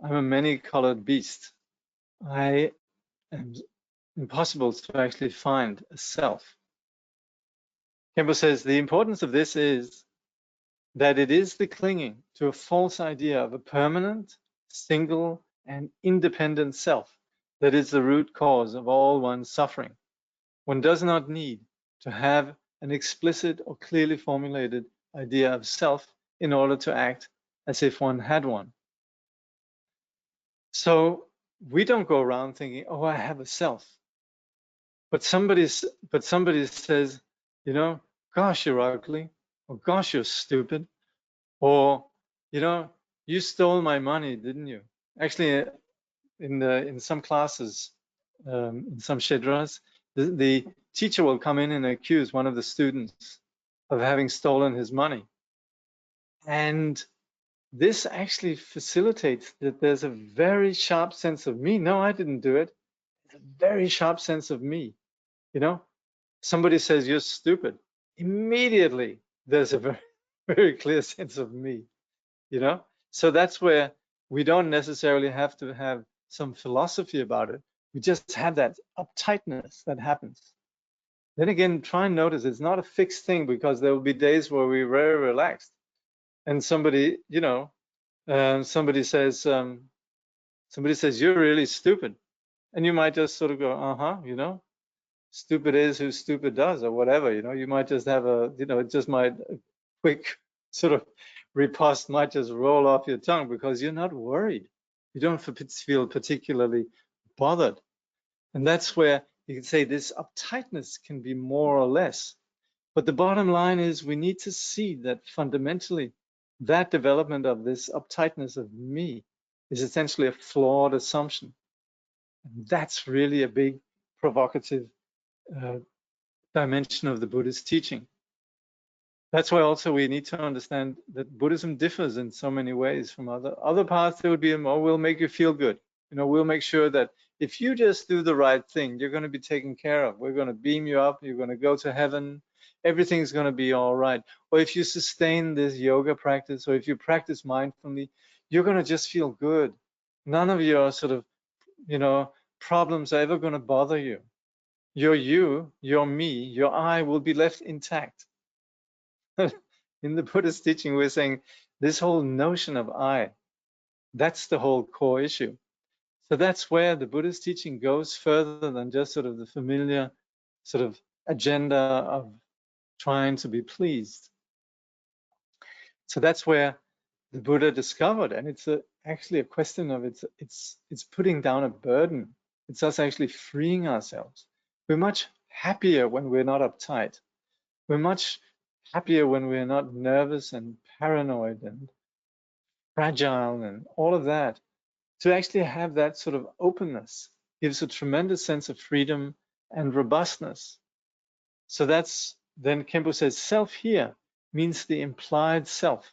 I'm a many-colored beast. I am impossible to actually find a self. Khenpo says the importance of this is that it is the clinging to a false idea of a permanent, single, and independent self that is the root cause of all one's suffering. One does not need to have an explicit or clearly formulated idea of self in order to act as if one had one. So we don't go around thinking, oh, I have a self. But somebody says, you know, gosh, you're ugly, or gosh, you're stupid, or, you know, you stole my money, didn't you? Actually, in some classes, in some shedras, the teacher will come in and accuse one of the students of having stolen his money. And this actually facilitates that there's a very sharp sense of me. No, I didn't do it. There's a very sharp sense of me. You know, somebody says you're stupid. Immediately, there's a very, very clear sense of me. You know, so that's where we don't necessarily have to have some philosophy about it. We just have that uptightness that happens. Then again, try and notice it's not a fixed thing, because there will be days where we're very relaxed, and somebody, you know, somebody says you're really stupid, and you might just sort of go, you know, stupid is who stupid does, or whatever. You know, you might just have a, you know, it just might, a quick sort of riposte might just roll off your tongue because you're not worried. You don't feel particularly bothered. And that's where you can say this uptightness can be more or less. But the bottom line is we need to see that fundamentally that development of this uptightness of me is essentially a flawed assumption. And that's really a big provocative dimension of the Buddhist teaching. That's why also we need to understand that Buddhism differs in so many ways from other paths. There would be, oh, we'll make you feel good. You know, we'll make sure that if you just do the right thing, you're going to be taken care of. We're going to beam you up. You're going to go to heaven. Everything's going to be all right. Or if you sustain this yoga practice, or if you practice mindfully, you're going to just feel good. None of your sort of, you know, problems are ever going to bother you. Your me, your I will be left intact. In the Buddhist teaching, we're saying this whole notion of I, that's the whole core issue. So that's where the Buddhist teaching goes further than just sort of the familiar sort of agenda of trying to be pleased. So that's where the Buddha discovered, and it's actually a question of it's putting down a burden. It's us actually freeing ourselves. We're much happier when we're not uptight. We're much happier when we're not nervous and paranoid and fragile and all of that. To actually have that sort of openness gives a tremendous sense of freedom and robustness. So that's, then Khenpo says, self here means the implied self,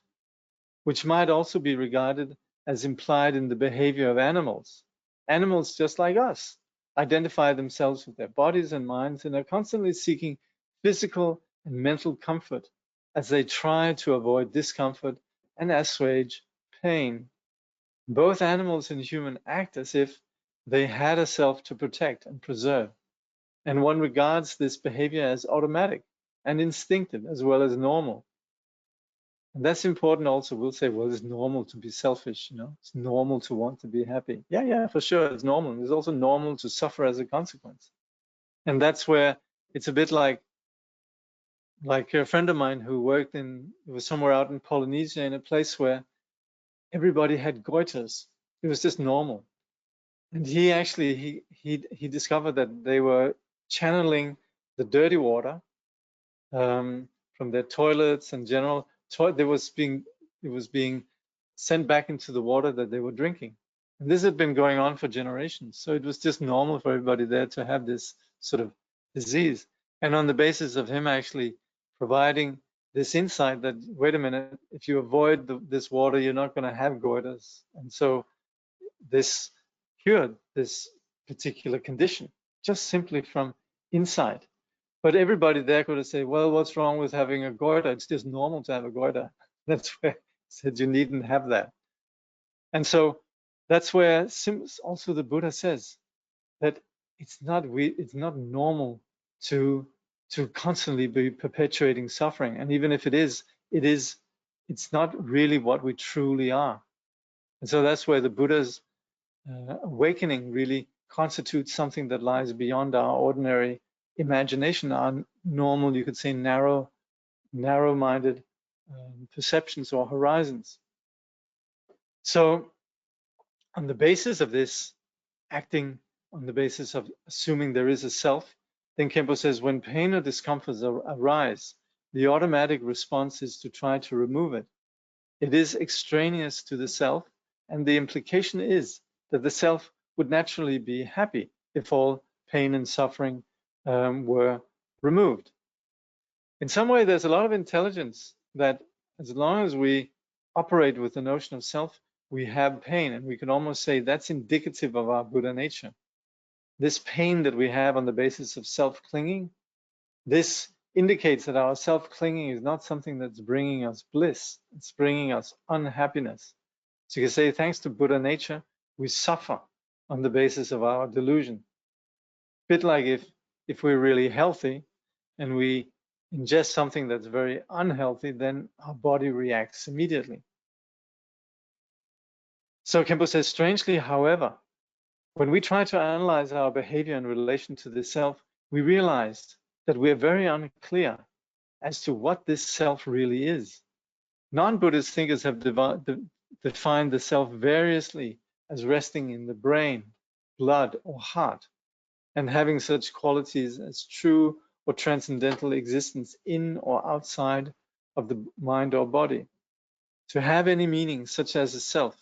which might also be regarded as implied in the behavior of animals. Animals, just like us, identify themselves with their bodies and minds and are constantly seeking physical and mental comfort as they try to avoid discomfort and assuage pain. Both animals and human act as if they had a self to protect and preserve, and one regards this behavior as automatic and instinctive as well as normal. And that's important also. We'll say, well, it's normal to be selfish, you know, it's normal to want to be happy. Yeah, for sure, it's normal. It's also normal to suffer as a consequence. And that's where it's a bit like a friend of mine who worked was somewhere out in Polynesia, in a place where everybody had goiters. It was just normal. And he actually, he discovered that they were channeling the dirty water from their toilets and general, it was being sent back into the water that they were drinking. And this had been going on for generations. So it was just normal for everybody there to have this sort of disease. And on the basis of him actually providing this insight that, wait a minute, if you avoid this water, you're not going to have goiters. And so this cured this particular condition just simply from insight. But everybody there could have said, well, what's wrong with having a goiter? It's just normal to have a goiter. That's where he said you needn't have that. And so That's where also the Buddha says that it's not normal to constantly be perpetuating suffering, and even if it's not really what we truly are. And so that's where the Buddha's awakening really constitutes something that lies beyond our ordinary imagination, our normal, you could say, narrow-minded perceptions or horizons. So on the basis of this, acting on the basis of assuming there is a self, then Khenpo says, when pain or discomforts arise, the automatic response is to try to remove it. It is extraneous to the self, and the implication is that the self would naturally be happy if all pain and suffering were removed. In some way, there's a lot of intelligence that as long as we operate with the notion of self, we have pain, and we can almost say that's indicative of our Buddha nature. This pain that we have on the basis of self-clinging, this indicates that our self-clinging is not something that's bringing us bliss, it's bringing us unhappiness. So you can say, thanks to Buddha nature, we suffer on the basis of our delusion. A bit like if we're really healthy and we ingest something that's very unhealthy, then our body reacts immediately. So Khenpo says, strangely, however, when we try to analyze our behavior in relation to the self, we realize that we are very unclear as to what this self really is. Non-Buddhist thinkers have defined the self variously as resting in the brain, blood, or heart, and having such qualities as true or transcendental existence in or outside of the mind or body. To have any meaning such as a self,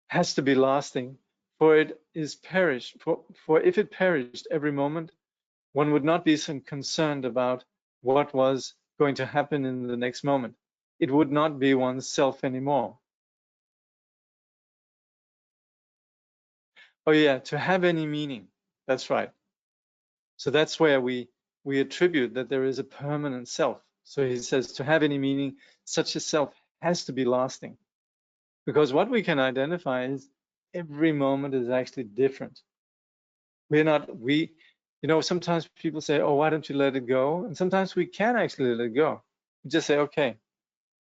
has to be lasting, for it is perished. For if it perished every moment, one would not be so concerned about what was going to happen in the next moment. It would not be one's self anymore. Oh yeah, to have any meaning. That's right. So that's where we attribute that there is a permanent self. So he says to have any meaning, such a self has to be lasting. Because what we can identify is every moment is actually different. Sometimes people say, oh, why don't you let it go? And sometimes we can actually let it go. We just say, okay,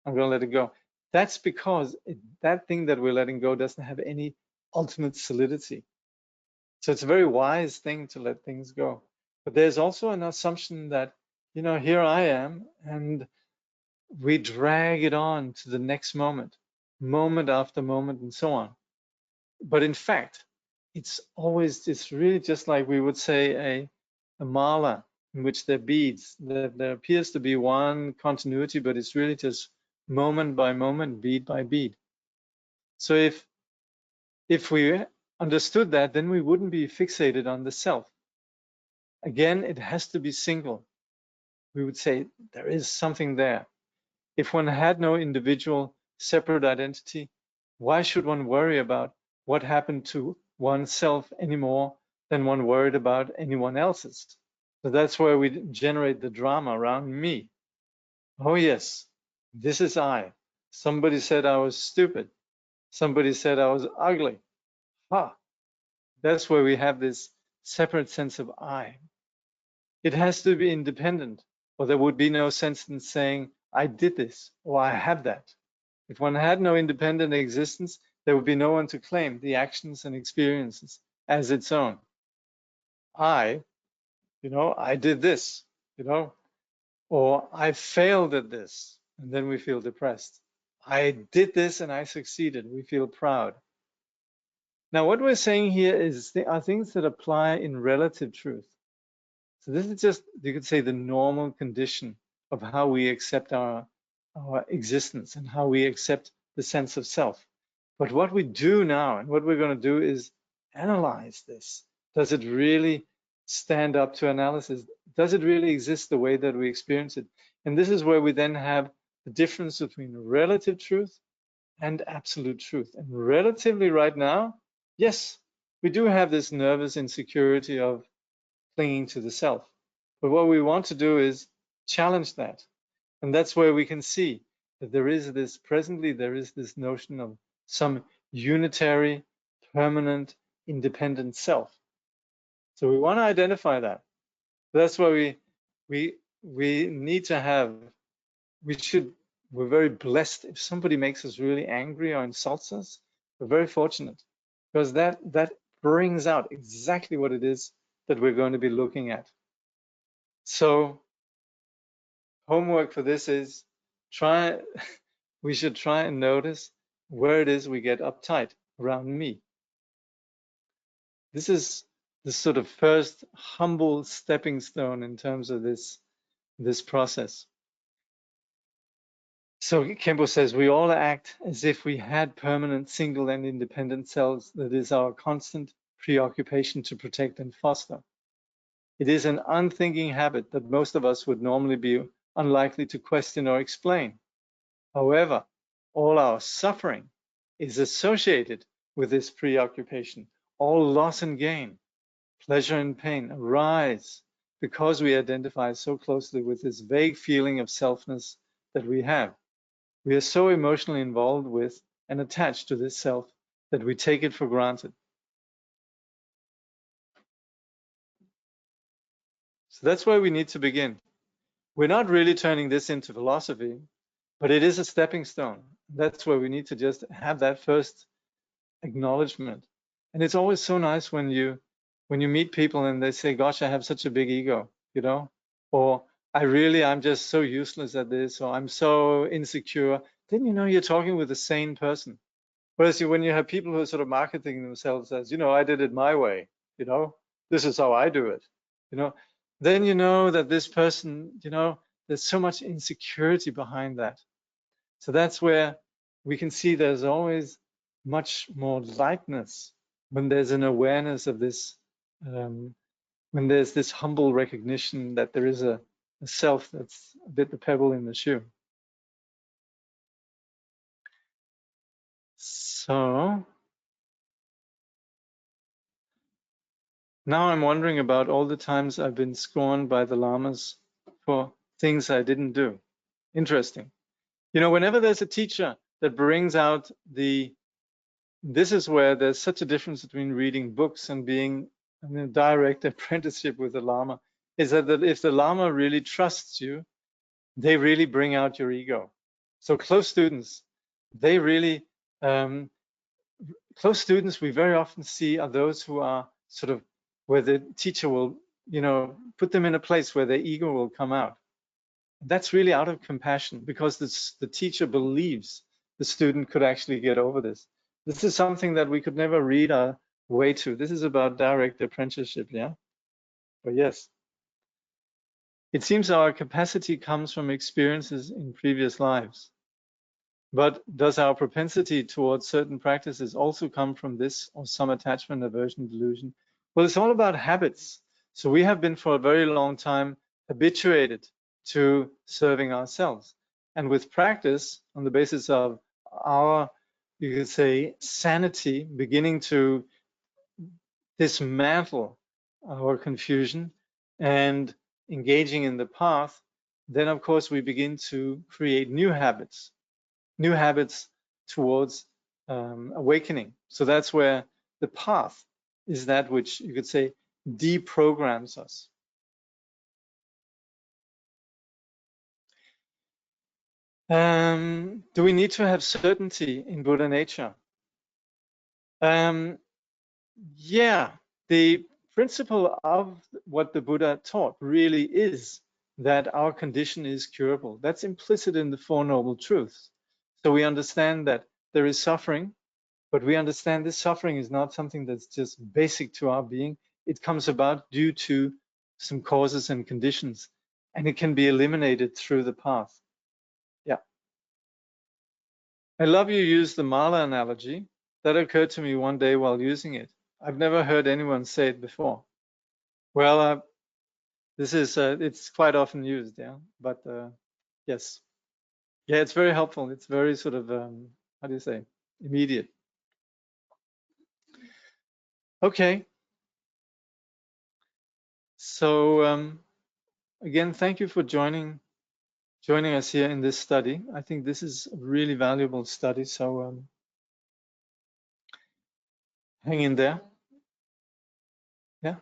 I'm going to let it go. That's because that thing that we're letting go doesn't have any ultimate solidity. So it's a very wise thing to let things go. But there's also an assumption that, here I am, and we drag it on to the next moment after moment, and so on. But in fact, it's really just like we would say a mala in which there are beads. There appears to be one continuity, but it's really just moment by moment, bead by bead. So if we understood that, then we wouldn't be fixated on the self. Again, it has to be single. We would say there is something there. If one had no individual separate identity, why should one worry about what happened to oneself any more than one worried about anyone else's? So that's where we generate the drama around me. Oh yes, this is I. Somebody said I was stupid. Somebody said I was ugly. That's where we have this separate sense of I. It has to be independent, or there would be no sense in saying, I did this, or I have that. If one had no independent existence, there would be no one to claim the actions and experiences as its own. I did this, or I failed at this, and then we feel depressed. I did this and I succeeded, we feel proud. Now, what we're saying here are things that apply in relative truth. So this is just, you could say, the normal condition of how we accept our existence and how we accept the sense of self. But what we do now and what we're going to do is analyze this. Does it really stand up to analysis? Does it really exist the way that we experience it? And this is where we then have the difference between relative truth and absolute truth. And relatively right now, yes, we do have this nervous insecurity of clinging to the self. But what we want to do is challenge that. And that's where we can see that there is this notion of some unitary, permanent, independent self. So we want to identify that. That's why we need to have, we're very blessed if somebody makes us really angry or insults us. We're very fortunate, because that brings out exactly what it is that we're going to be looking at. So homework for this is we should try and notice where it is we get uptight around me. This is the sort of first humble stepping stone in terms of this process. So Khenpo says, we all act as if we had permanent, single and independent selves. That is our constant preoccupation to protect and foster. It is an unthinking habit that most of us would normally be unlikely to question or explain. However, all our suffering is associated with this preoccupation. All loss and gain, pleasure and pain arise because we identify so closely with this vague feeling of selfness that we have. We are so emotionally involved with and attached to this self that we take it for granted. So that's where we need to begin. We're not really turning this into philosophy, but it is a stepping stone. That's where we need to just have that first acknowledgement. And it's always so nice when you meet people and they say, gosh, I have such a big ego, you know, or I'm just so useless at this, or I'm so insecure. Then you know you're talking with a sane person. Whereas when you have people who are sort of marketing themselves as, you know, I did it my way, you know, this is how I do it, you know, then you know that this person, you know, there's so much insecurity behind that. So that's where we can see there's always much more lightness when there's an awareness of this, when there's this humble recognition that there is a self that's a bit the pebble in the shoe. So now I'm wondering about all the times I've been scorned by the lamas for things I didn't do. Interesting. You know, whenever there's a teacher that brings out this is where there's such a difference between reading books and being in a direct apprenticeship with the Lama, is that if the Lama really trusts you, they really bring out your ego. So close students, they really, close students we very often see are those who are sort of where the teacher will, you know, put them in a place where their ego will come out. That's really out of compassion, because the teacher believes the student could actually get over this. This is something that we could never read our way to. This is about direct apprenticeship, yeah? But yes. It seems our capacity comes from experiences in previous lives. But does our propensity towards certain practices also come from this or some attachment, aversion, delusion? Well, it's all about habits. So we have been for a very long time habituated to serving ourselves. And with practice, on the basis of our, you could say, sanity, beginning to dismantle our confusion and engaging in the path, then of course we begin to create new habits towards awakening. So that's where the path is that which you could say deprograms us. Do we need to have certainty in Buddha nature? Yeah, the principle of what the Buddha taught really is that our condition is curable. That's implicit in the Four Noble Truths. So we understand that there is suffering, but we understand this suffering is not something that's just basic to our being. It comes about due to some causes and conditions, and it can be eliminated through the path. Yeah. I love you use the mala analogy. That occurred to me one day while using it. I've never heard anyone say it before. Well, this is, it's quite often used, yeah, but yes. Yeah, it's very helpful. It's very sort of, how do you say, immediate. Okay. So again, thank you for joining joining us here in this study. I think this is a really valuable study, so hang in there. Yeah.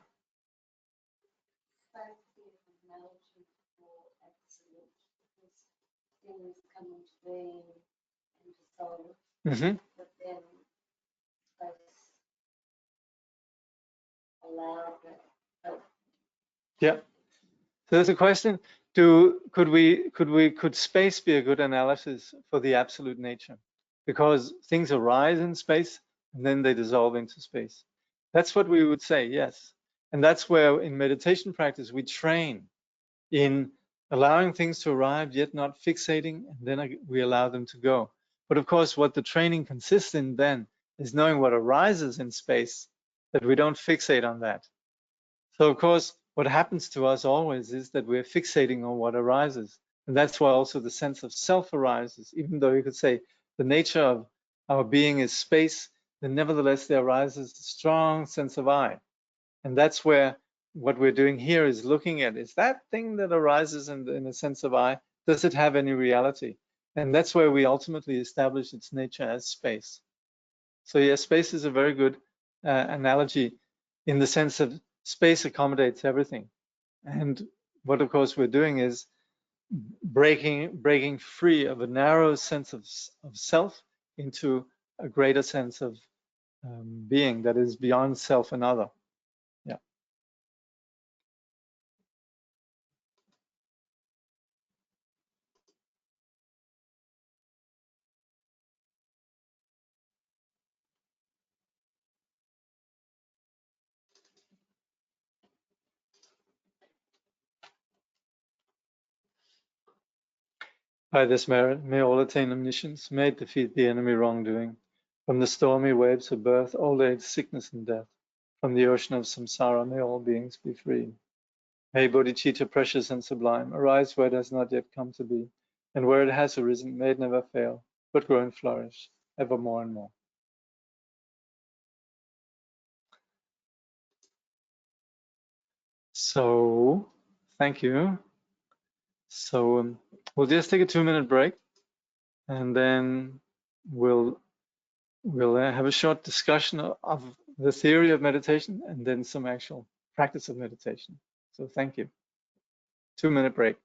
Mm-hmm. Yeah. So there's a question: could space be a good analysis for the absolute nature? Because things arise in space and then they dissolve into space. That's what we would say, yes. And that's where in meditation practice we train in allowing things to arrive yet not fixating, and then we allow them to go. But of course, what the training consists in then is knowing what arises in space, that we don't fixate on that. So of course, what happens to us always is that we're fixating on what arises. And that's why also the sense of self arises. Even though you could say the nature of our being is space, then nevertheless there arises a strong sense of I. And that's where what we're doing here is looking at, is that thing that arises in a sense of I, does it have any reality? And that's where we ultimately establish its nature as space. So yes, space is a very good analogy in the sense that space accommodates everything. And what of course we're doing is breaking free of a narrow sense of self into a greater sense of being that is beyond self and other. Yeah. By this merit, may all attain omniscience, may it defeat the enemy wrongdoing. From the stormy waves of birth, old age, sickness, and death, from the ocean of samsara, may all beings be free. May bodhicitta, precious and sublime, arise where it has not yet come to be, and where it has arisen, may it never fail, but grow and flourish, ever more and more. So, thank you. So we'll just take a 2-minute break, and then we'll have a short discussion of the theory of meditation and then some actual practice of meditation. So thank you. 2-minute break.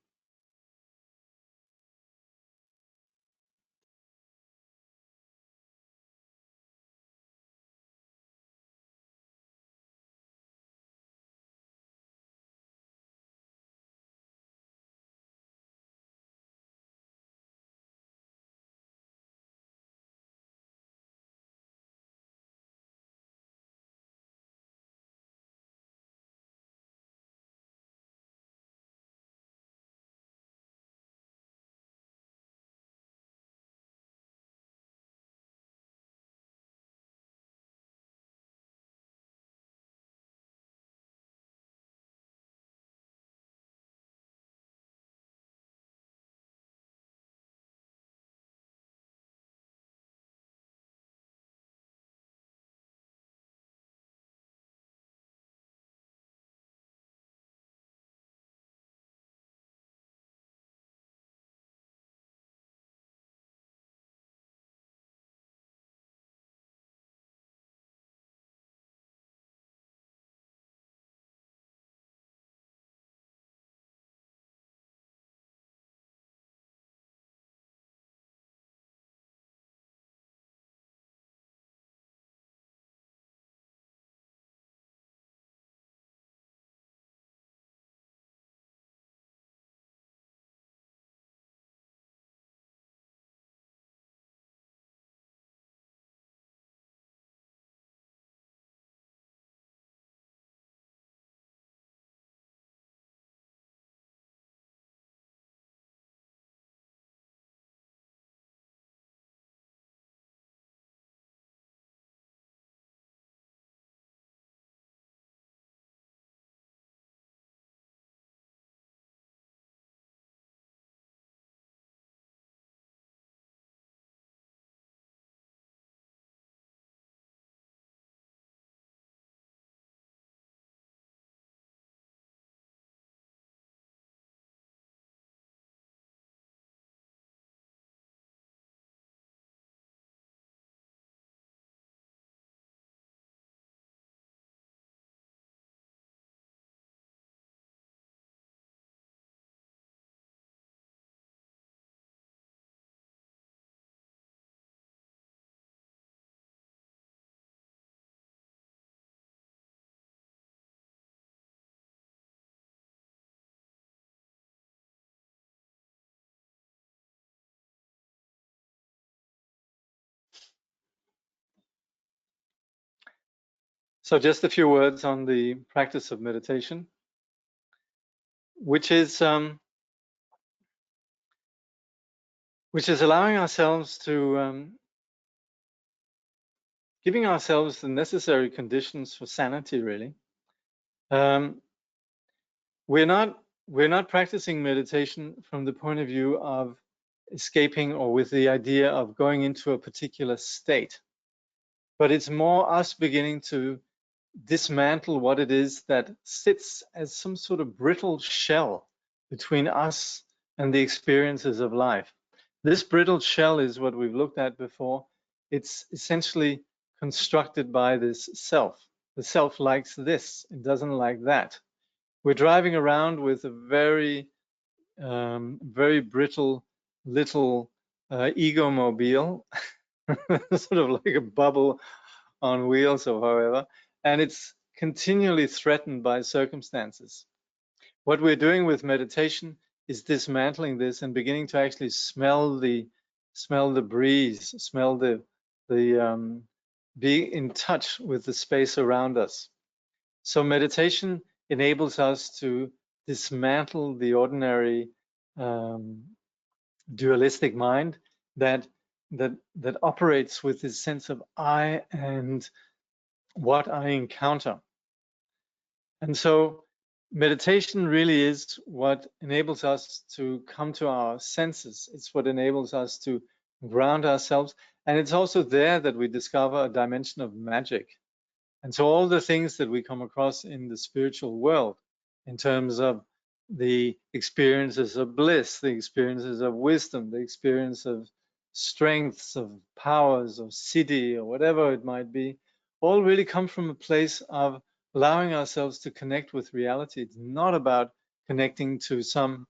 So just a few words on the practice of meditation, which is allowing ourselves to giving ourselves the necessary conditions for sanity, really. We're not practicing meditation from the point of view of escaping or with the idea of going into a particular state, but it's more us beginning to dismantle what it is that sits as some sort of brittle shell between us and the experiences of life. This brittle shell is what we've looked at before. It's essentially constructed by this self. The self likes this, it doesn't like that. We're driving around with a very, very brittle little ego-mobile, sort of like a bubble on wheels or however, and it's continually threatened by circumstances. What we're doing with meditation is dismantling this and beginning to actually smell the breeze, smell be in touch with the space around us. So meditation enables us to dismantle the ordinary dualistic mind that operates with this sense of I and what I encounter. And so meditation really is what enables us to come to our senses. It's what enables us to ground ourselves. And it's also there that we discover a dimension of magic. And so all the things that we come across in the spiritual world, in terms of the experiences of bliss, the experiences of wisdom, the experience of strengths, of powers, of siddhi, or whatever it might be, all really come from a place of allowing ourselves to connect with reality. It's not about connecting to some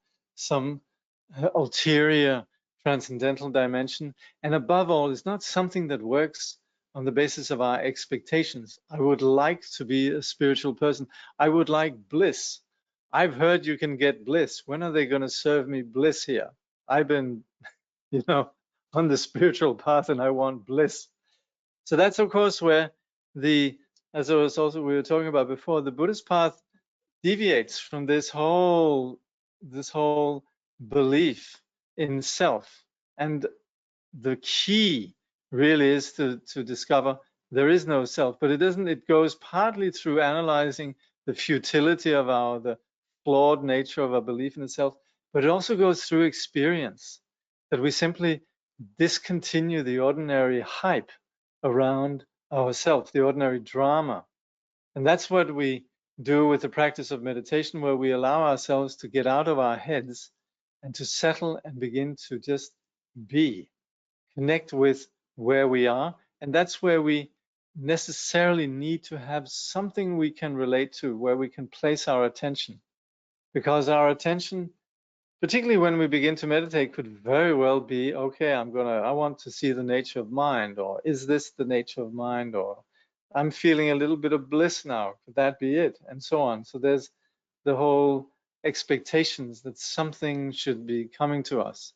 ulterior transcendental dimension. And above all, it's not something that works on the basis of our expectations. I would like to be a spiritual person. I would like bliss. I've heard you can get bliss. When are they going to serve me bliss here? I've been, on the spiritual path and I want bliss. So that's of course where as we were talking about before, the Buddhist path deviates from this whole belief in self. And the key really is to discover there is no self, but it goes partly through analyzing the futility of the flawed nature of our belief in the self, but it also goes through experience, that we simply discontinue the ordinary hype around ourself, the ordinary drama. And that's what we do with the practice of meditation, where we allow ourselves to get out of our heads and to settle and begin to just be, connect with where we are. And that's where we necessarily need to have something we can relate to, where we can place our attention. Because our attention, particularly when we begin to meditate, could very well be, okay, I want to see the nature of mind, or is this the nature of mind, or I'm feeling a little bit of bliss now, could that be it, and so on. So there's the whole expectations that something should be coming to us.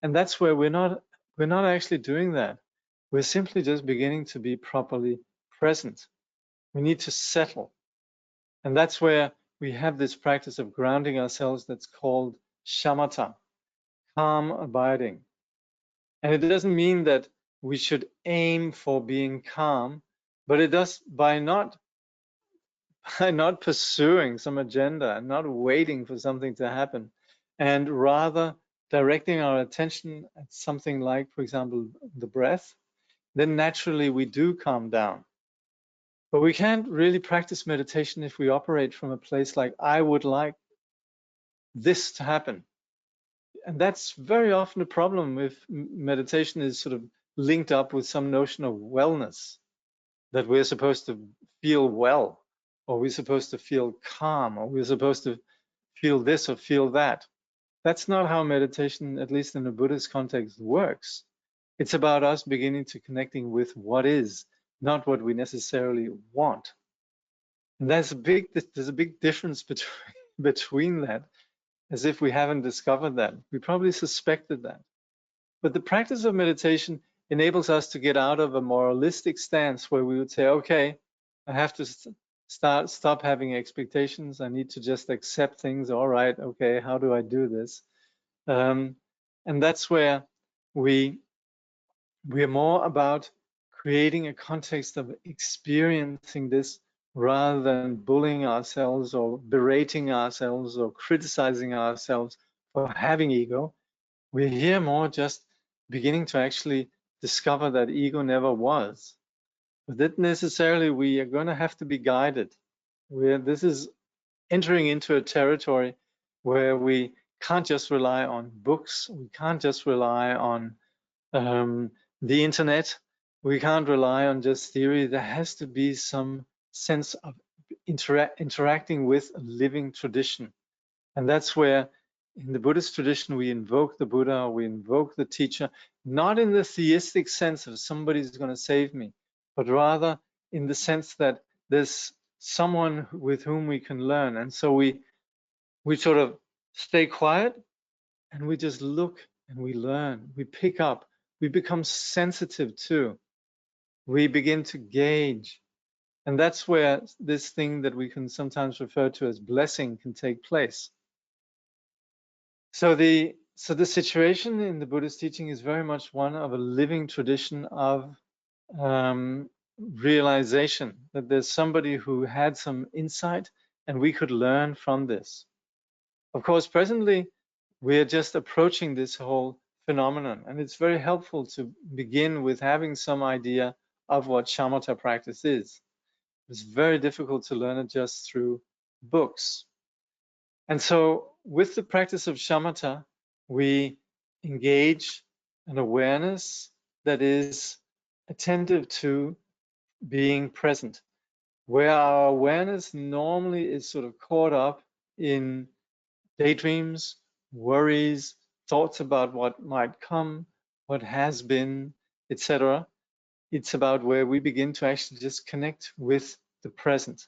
And that's where we're not actually doing that. We're simply just beginning to be properly present. We need to settle. And that's where we have this practice of grounding ourselves that's called shamatha, calm abiding. And it doesn't mean that we should aim for being calm, but it does by not pursuing some agenda and not waiting for something to happen, and rather directing our attention at something like, for example, the breath, then naturally we do calm down. But we can't really practice meditation if we operate from a place like, I would like this to happen. And that's very often a problem if meditation is sort of linked up with some notion of wellness, that we're supposed to feel well, or we're supposed to feel calm, or we're supposed to feel this or feel that. That's not how meditation, at least in a Buddhist context, works. It's about us beginning to connecting with what is, not what we necessarily want. And there's a big difference between that, as if we haven't discovered that. We probably suspected that. But the practice of meditation enables us to get out of a moralistic stance where we would say, okay, I have to stop having expectations. I need to just accept things. All right, okay, how do I do this? And that's where we're more about creating a context of experiencing this rather than bullying ourselves or berating ourselves or criticizing ourselves for having ego. We're here more just beginning to actually discover that ego never was. But that necessarily we are going to have to be guided. This is entering into a territory where we can't just rely on books. We can't just rely on the internet. We can't rely on just theory. There has to be some sense of interacting with a living tradition. And that's where in the Buddhist tradition, we invoke the Buddha, we invoke the teacher, not in the theistic sense of somebody's going to save me, but rather in the sense that there's someone with whom we can learn. And so we sort of stay quiet and we just look and we learn, we pick up, we become sensitive too. We begin to gauge. And that's where this thing that we can sometimes refer to as blessing can take place. So the situation in the Buddhist teaching is very much one of a living tradition of realization that there's somebody who had some insight and we could learn from this. Of course, presently, we're just approaching this whole phenomenon, and it's very helpful to begin with having some idea of what shamatha practice is. It's very difficult to learn it just through books. And so with the practice of shamatha, we engage an awareness that is attentive to being present, where our awareness normally is sort of caught up in daydreams, worries, thoughts about what might come, what has been, etc. It's about where we begin to actually just connect with the present.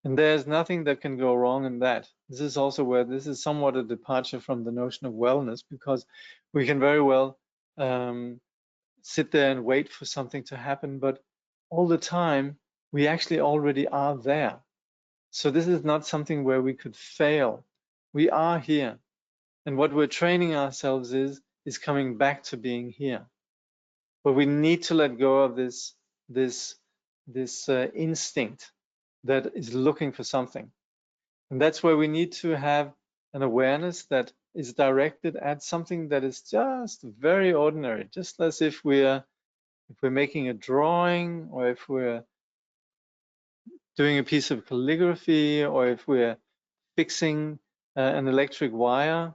And there's nothing that can go wrong in that. This is also where this is somewhat a departure from the notion of wellness, because we can very well sit there and wait for something to happen, but all the time we actually already are there. So this is not something where we could fail. We are here. And what we're training ourselves is coming back to being here. But we need to let go of this instinct that is looking for something. And that's where we need to have an awareness that is directed at something that is just very ordinary, just as if we're making a drawing, or if we're doing a piece of calligraphy, or if we're fixing an electric wire.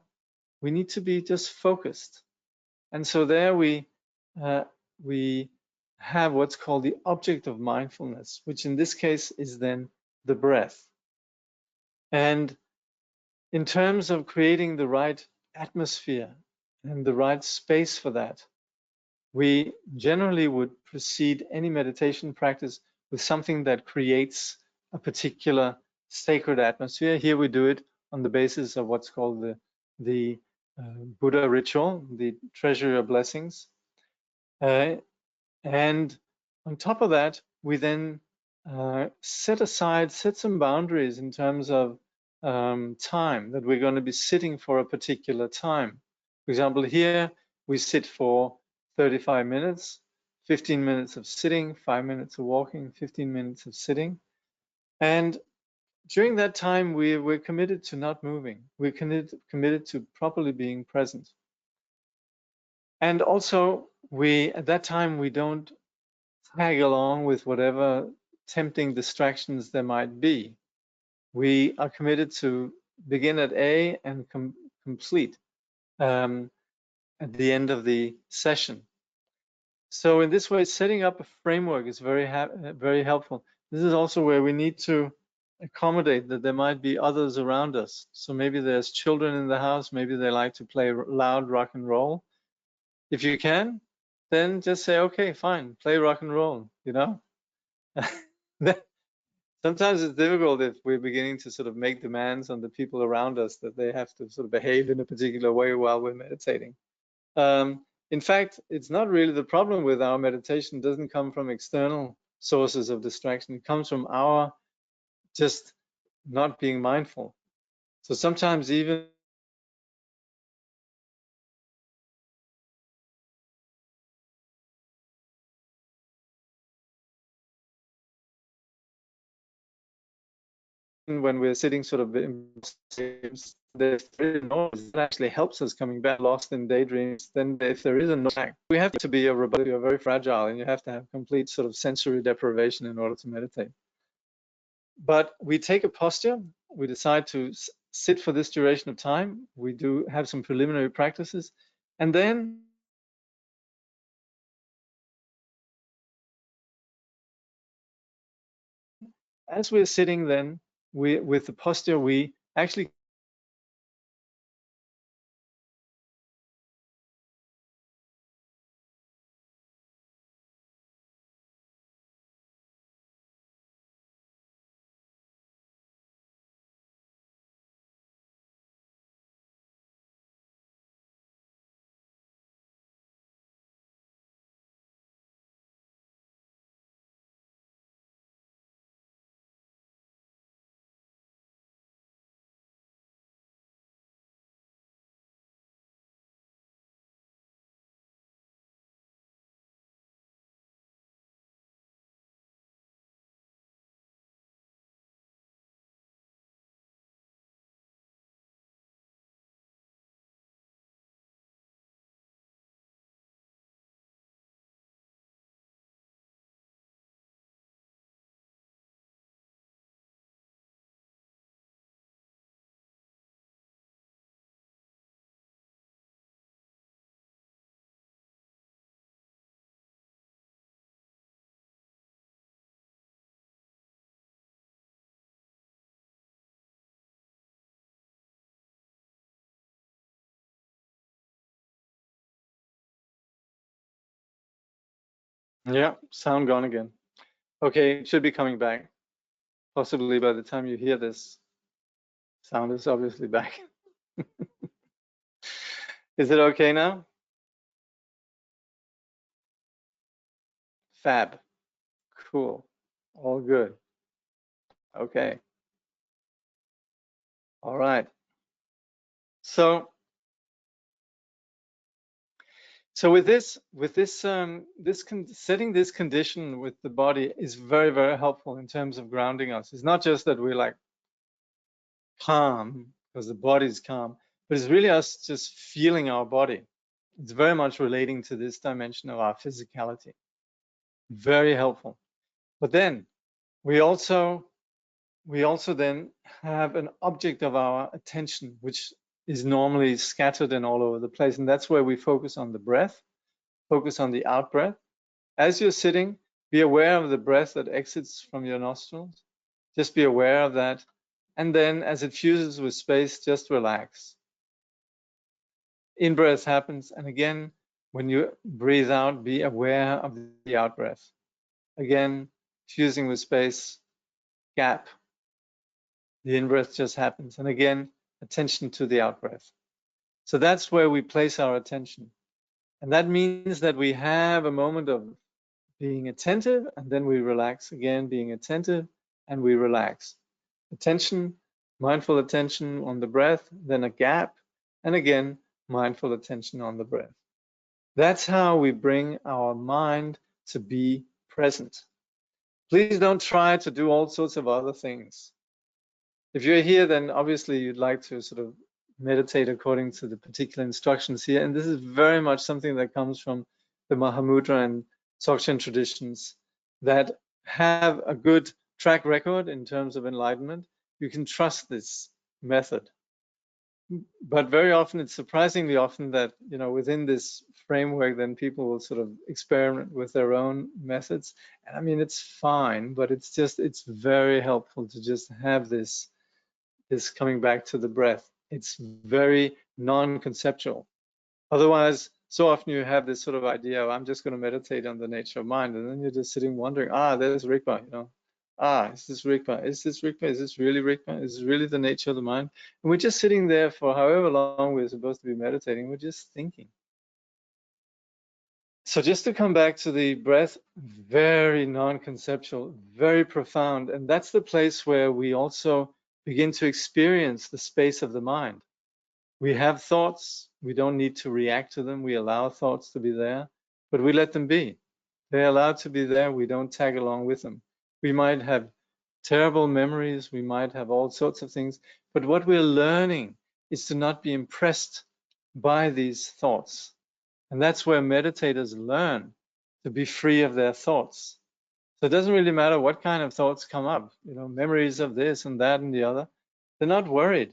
We need to be just focused. And so there we have what's called the object of mindfulness, which in this case is then the breath. And in terms of creating the right atmosphere and the right space for that, we generally would precede any meditation practice with something that creates a particular sacred atmosphere. Here we do it on the basis of what's called the Buddha ritual, the treasury of blessings. And on top of that, we then set some boundaries in terms of time, that we're going to be sitting for a particular time. For example, here we sit for 35 minutes, 15 minutes of sitting, 5 minutes of walking, 15 minutes of sitting. And during that time, we're committed to not moving. We're committed to properly being present. And also, at that time, we don't tag along with whatever tempting distractions there might be. We are committed to begin at A and complete at the end of the session. So in this way, setting up a framework is very helpful. This is also where we need to accommodate that there might be others around us. So maybe there's children in the house, maybe they like to play loud rock and roll. If you can, then just say, okay, fine, play rock and roll, you know? Sometimes it's difficult if we're beginning to sort of make demands on the people around us that they have to sort of behave in a particular way while we're meditating. In fact, it's not really the problem with our meditation. It doesn't come from external sources of distraction. It comes from our just not being mindful. So sometimes even when we're sitting sort of in it actually helps us coming back lost in daydreams. Then if there is a noise, we have to be a robot. You're very fragile and you have to have complete sort of sensory deprivation in order to meditate. But we take a posture, we decide to sit for this duration of time. We do have some preliminary practices, and then as we're sitting, then with the posture, we actually yeah, sound gone again. Okay, it should be coming back. Possibly by the time you hear this, sound is obviously back. Is it okay now? Fab. Cool. All good. Okay. All right. So with this setting this condition with the body is very, very helpful in terms of grounding us. It's not just that we're like calm because the body's calm, but it's really us just feeling our body. It's very much relating to this dimension of our physicality. Very helpful. But then we also then have an object of our attention, which is normally scattered and all over the place. And that's where we focus on the breath, focus on the out breath. As you're sitting, be aware of the breath that exits from your nostrils. Just be aware of that. And then as it fuses with space, just relax. In-breath happens. And again, when you breathe out, be aware of the out-breath. Again, fusing with space, gap. The in-breath just happens. And again, attention to the out-breath. So that's where we place our attention. And that means that we have a moment of being attentive, and then we relax again, being attentive, and we relax. Attention, mindful attention on the breath, then a gap, and again, mindful attention on the breath. That's how we bring our mind to be present. Please don't try to do all sorts of other things. If you're here, then obviously you'd like to sort of meditate according to the particular instructions here. And this is very much something that comes from the Mahamudra and Dzogchen traditions that have a good track record in terms of enlightenment. You can trust this method. But very often, it's surprisingly often that, you know, within this framework, then people will sort of experiment with their own methods. And I mean, it's fine, but it's very helpful to just have this coming back to the breath. It's very non-conceptual. Otherwise, so often you have this sort of idea of, I'm just going to meditate on the nature of mind. And then you're just sitting wondering, there's Rigpa, you know. Is this Rigpa? Is this Rigpa? Is this really Rigpa? Is this really the nature of the mind? And we're just sitting there for however long we're supposed to be meditating. We're just thinking. So just to come back to the breath, very non-conceptual, very profound. And that's the place where we also begin to experience the space of the mind. We have thoughts. We don't need to react to them. We allow thoughts to be there, but we let them be. They're allowed to be there. We don't tag along with them. We might have terrible memories. We might have all sorts of things. But what we're learning is to not be impressed by these thoughts. And that's where meditators learn to be free of their thoughts. So it doesn't really matter what kind of thoughts come up, memories of this and that and the other. They're not worried.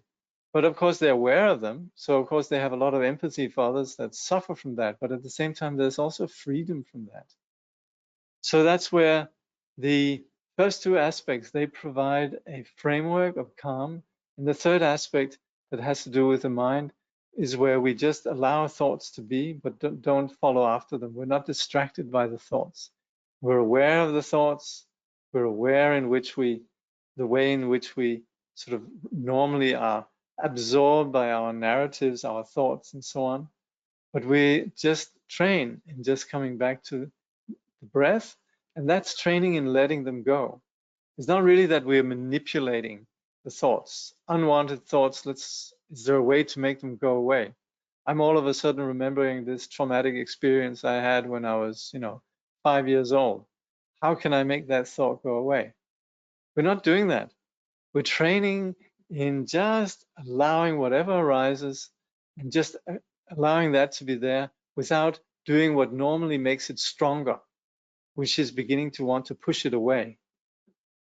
But of course, they're aware of them. So of course, they have a lot of empathy for others that suffer from that. But at the same time, there's also freedom from that. So that's where the first two aspects, they provide a framework of calm. And the third aspect that has to do with the mind is where we just allow thoughts to be, but don't follow after them. We're not distracted by the thoughts. We're aware of the thoughts. We're aware the way in which we sort of normally are absorbed by our narratives, our thoughts, and so on. But we just train in just coming back to the breath, and that's training in letting them go. It's not really that we're manipulating the thoughts, unwanted thoughts. Is there a way to make them go away? I'm all of a sudden remembering this traumatic experience I had when I was, 5 years old. How can I make that thought go away? We're not doing that. We're training in just allowing whatever arises and just allowing that to be there without doing what normally makes it stronger, which is beginning to want to push it away.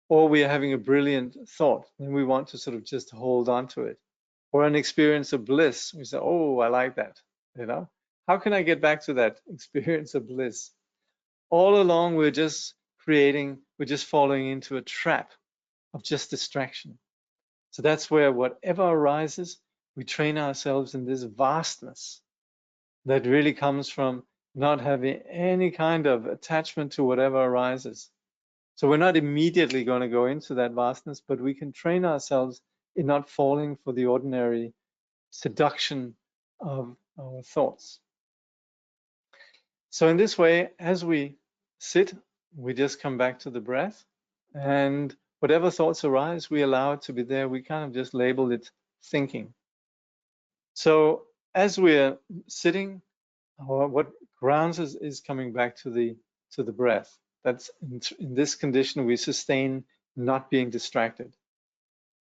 Or we are having a brilliant thought and we want to sort of just hold on to it. Or an experience of bliss, we say, oh, I like that, How can I get back to that experience of bliss? All along, we're just falling into a trap of just distraction. So that's where whatever arises, we train ourselves in this vastness that really comes from not having any kind of attachment to whatever arises. So we're not immediately going to go into that vastness, but we can train ourselves in not falling for the ordinary seduction of our thoughts. So in this way, as we sit, we just come back to the breath, and whatever thoughts arise, we allow it to be there. We kind of just label it thinking. So as we're sitting, what grounds us is coming back to the breath. That's in this condition, we sustain not being distracted.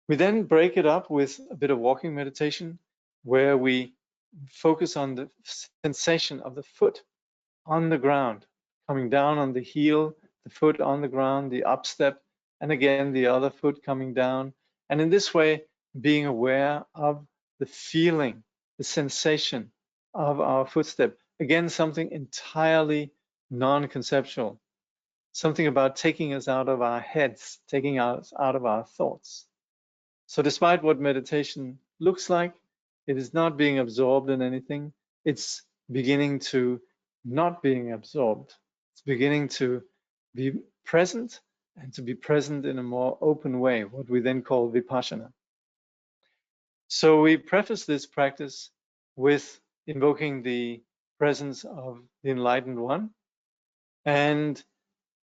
We then break it up with a bit of walking meditation where we focus on the sensation of the foot on the ground, coming down on the heel, the foot on the ground, the up step, and again, the other foot coming down. And in this way, being aware of the feeling, the sensation of our footstep. Again, something entirely non-conceptual, something about taking us out of our heads, taking us out of our thoughts. So despite what meditation looks like, it is not being absorbed in anything. It's beginning to not being absorbed. It's beginning to be present and to be present in a more open way, what we then call vipassana. So we preface this practice with invoking the presence of the enlightened one. And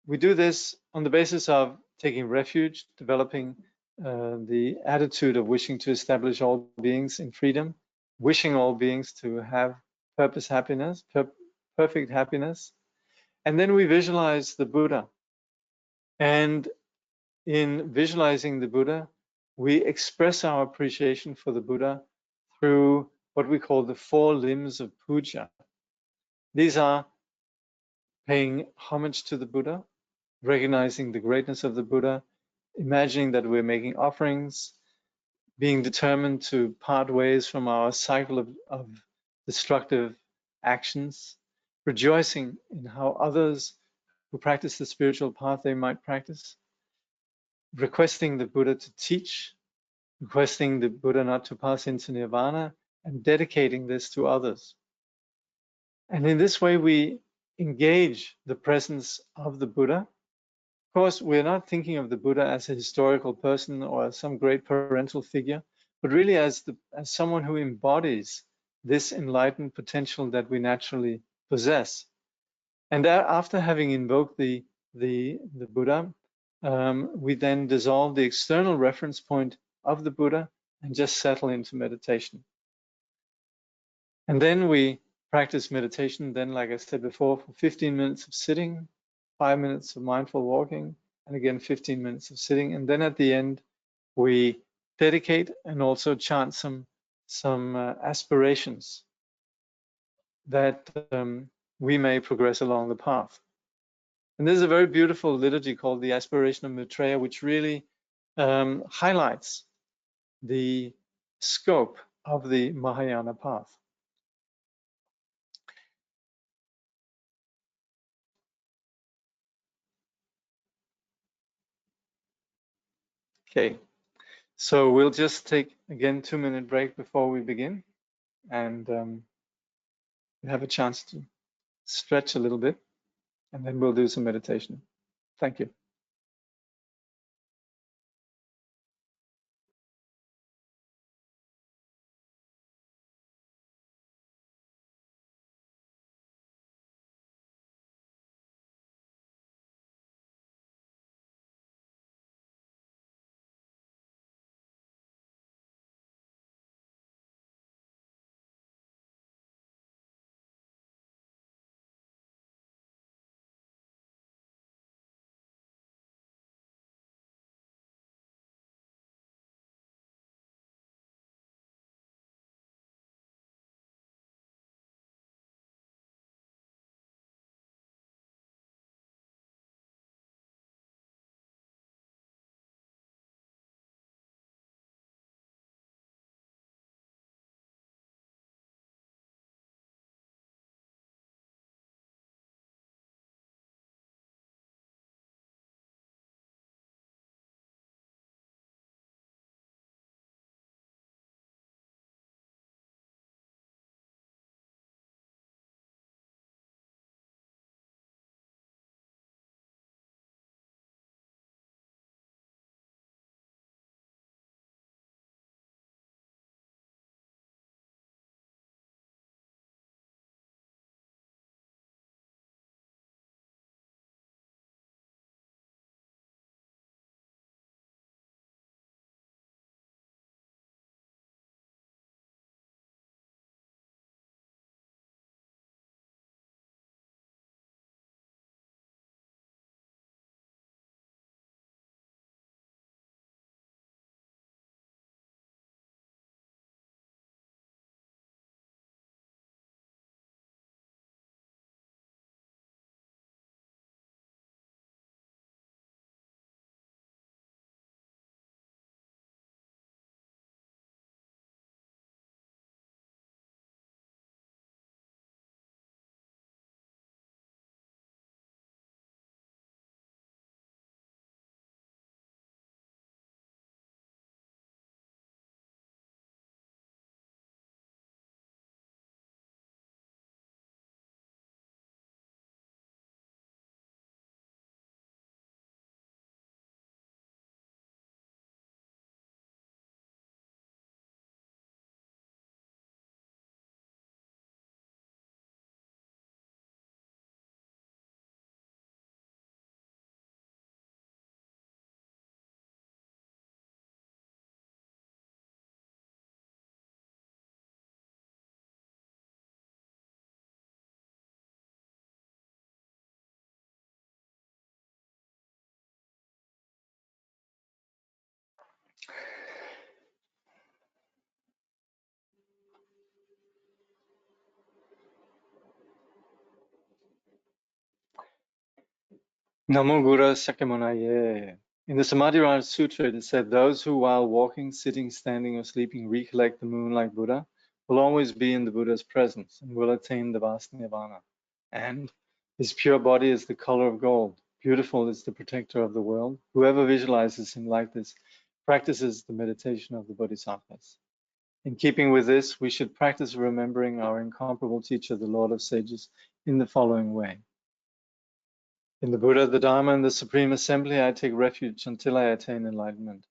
we do this on the basis of taking refuge, developing the attitude of wishing to establish all beings in freedom, wishing all beings to have perfect happiness. And then we visualize the Buddha. And in visualizing the Buddha, we express our appreciation for the Buddha through what we call the 4 limbs of puja. These are paying homage to the Buddha, recognizing the greatness of the Buddha, imagining that we're making offerings, being determined to part ways from our cycle of destructive actions, rejoicing in how others who practice the spiritual path they might practice, requesting the Buddha to teach, requesting the Buddha not to pass into nirvana, and dedicating this to others. And in this way, we engage the presence of the Buddha. Of course, we're not thinking of the Buddha as a historical person or as some great parental figure, but really as someone who embodies this enlightened potential that we naturally possess. And after having invoked the Buddha, we then dissolve the external reference point of the Buddha and just settle into meditation. And then we practice meditation, then, like I said before, for 15 minutes of sitting, 5 minutes of mindful walking, and again 15 minutes of sitting. And then at the end, we dedicate and also chant some aspirations that we may progress along the path. And there's a very beautiful liturgy called the Aspiration of Maitreya, which really highlights the scope of the Mahayana path. Okay, so we'll just take, again, 2-minute break before we begin, and we have a chance to stretch a little bit, and then we'll do some meditation. Thank you. Namo Guru Sakyamunaye. In the Samadhi Sutra, it is said, those who while walking, sitting, standing, or sleeping recollect the moon like Buddha will always be in the Buddha's presence and will attain the vast nirvana. And his pure body is the color of gold. Beautiful is the protector of the world. Whoever visualizes him like this practices the meditation of the Bodhisattvas. In keeping with this, we should practice remembering our incomparable teacher, the Lord of Sages, in the following way. In the Buddha, the Dharma, and the Supreme Assembly, I take refuge until I attain enlightenment.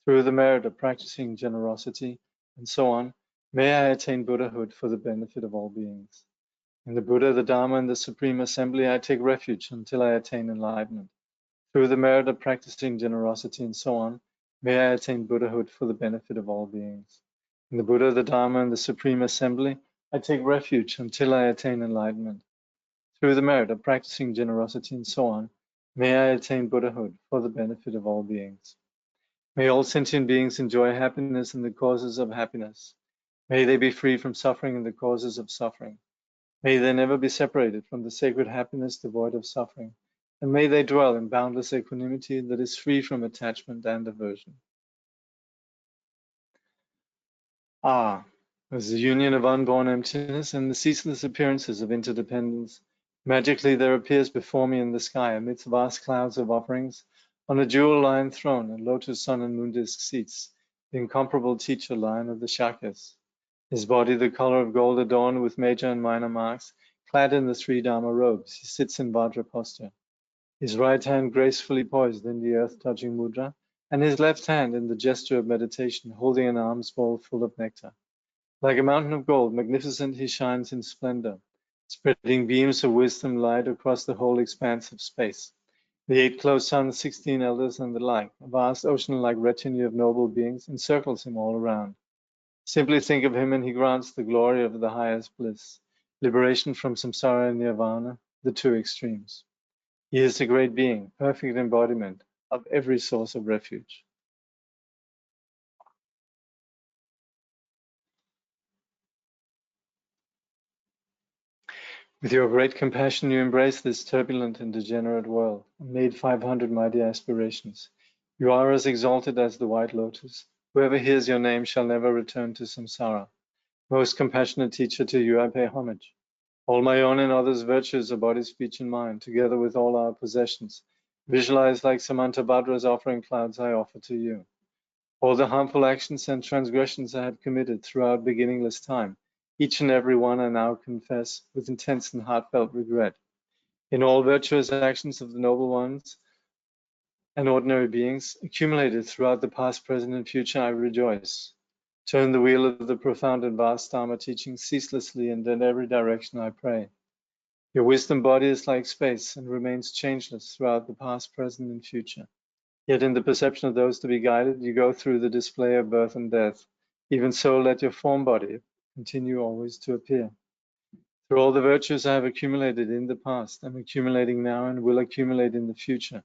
Through the merit of practicing generosity, and so on, may I attain Buddhahood for the benefit of all beings. In the Buddha, the Dharma, and the Supreme Assembly, I take refuge until I attain enlightenment. Through the merit of practicing generosity and so on, may I attain Buddhahood for the benefit of all beings. In the Buddha, the Dharma, and the Supreme Assembly, I take refuge until I attain enlightenment. Through the merit of practicing generosity and so on, may I attain Buddhahood for the benefit of all beings. May all sentient beings enjoy happiness and the causes of happiness. May they be free from suffering and the causes of suffering. May they never be separated from the sacred happiness devoid of suffering, and may they dwell in boundless equanimity that is free from attachment and aversion. As the union of unborn emptiness and the ceaseless appearances of interdependence, magically there appears before me in the sky, amidst vast clouds of offerings, on a jewel-lined throne and lotus sun and moon disk seats, the incomparable teacher lion of the Shakyas. His body the color of gold adorned with major and minor marks, clad in the three Dharma robes, he sits in Vajra posture. His right hand gracefully poised in the earth-touching mudra, and his left hand in the gesture of meditation, holding an alms bowl full of nectar. Like a mountain of gold, magnificent he shines in splendor, spreading beams of wisdom light across the whole expanse of space. The 8 close suns, 16 elders, and the like, a vast ocean-like retinue of noble beings, encircles him all around. Simply think of him and he grants the glory of the highest bliss, liberation from samsara and nirvana, the two extremes. He is the great being, perfect embodiment of every source of refuge. With your great compassion, you embrace this turbulent and degenerate world, and made 500 mighty aspirations. You are as exalted as the white lotus. Whoever hears your name shall never return to samsara. Most compassionate teacher, to you I pay homage. All my own and others' virtues are body, speech, and mind, together with all our possessions. Visualized like Samantabhadra's offering clouds, I offer to you. All the harmful actions and transgressions I have committed throughout beginningless time, each and every one I now confess with intense and heartfelt regret. In all virtuous actions of the noble ones and ordinary beings, accumulated throughout the past, present, and future, I rejoice. Turn the wheel of the profound and vast Dharma teaching ceaselessly and in every direction, I pray. Your wisdom body is like space and remains changeless throughout the past, present, and future. Yet in the perception of those to be guided, you go through the display of birth and death. Even so, let your form body continue always to appear. Through all the virtues I have accumulated in the past, I'm accumulating now and will accumulate in the future,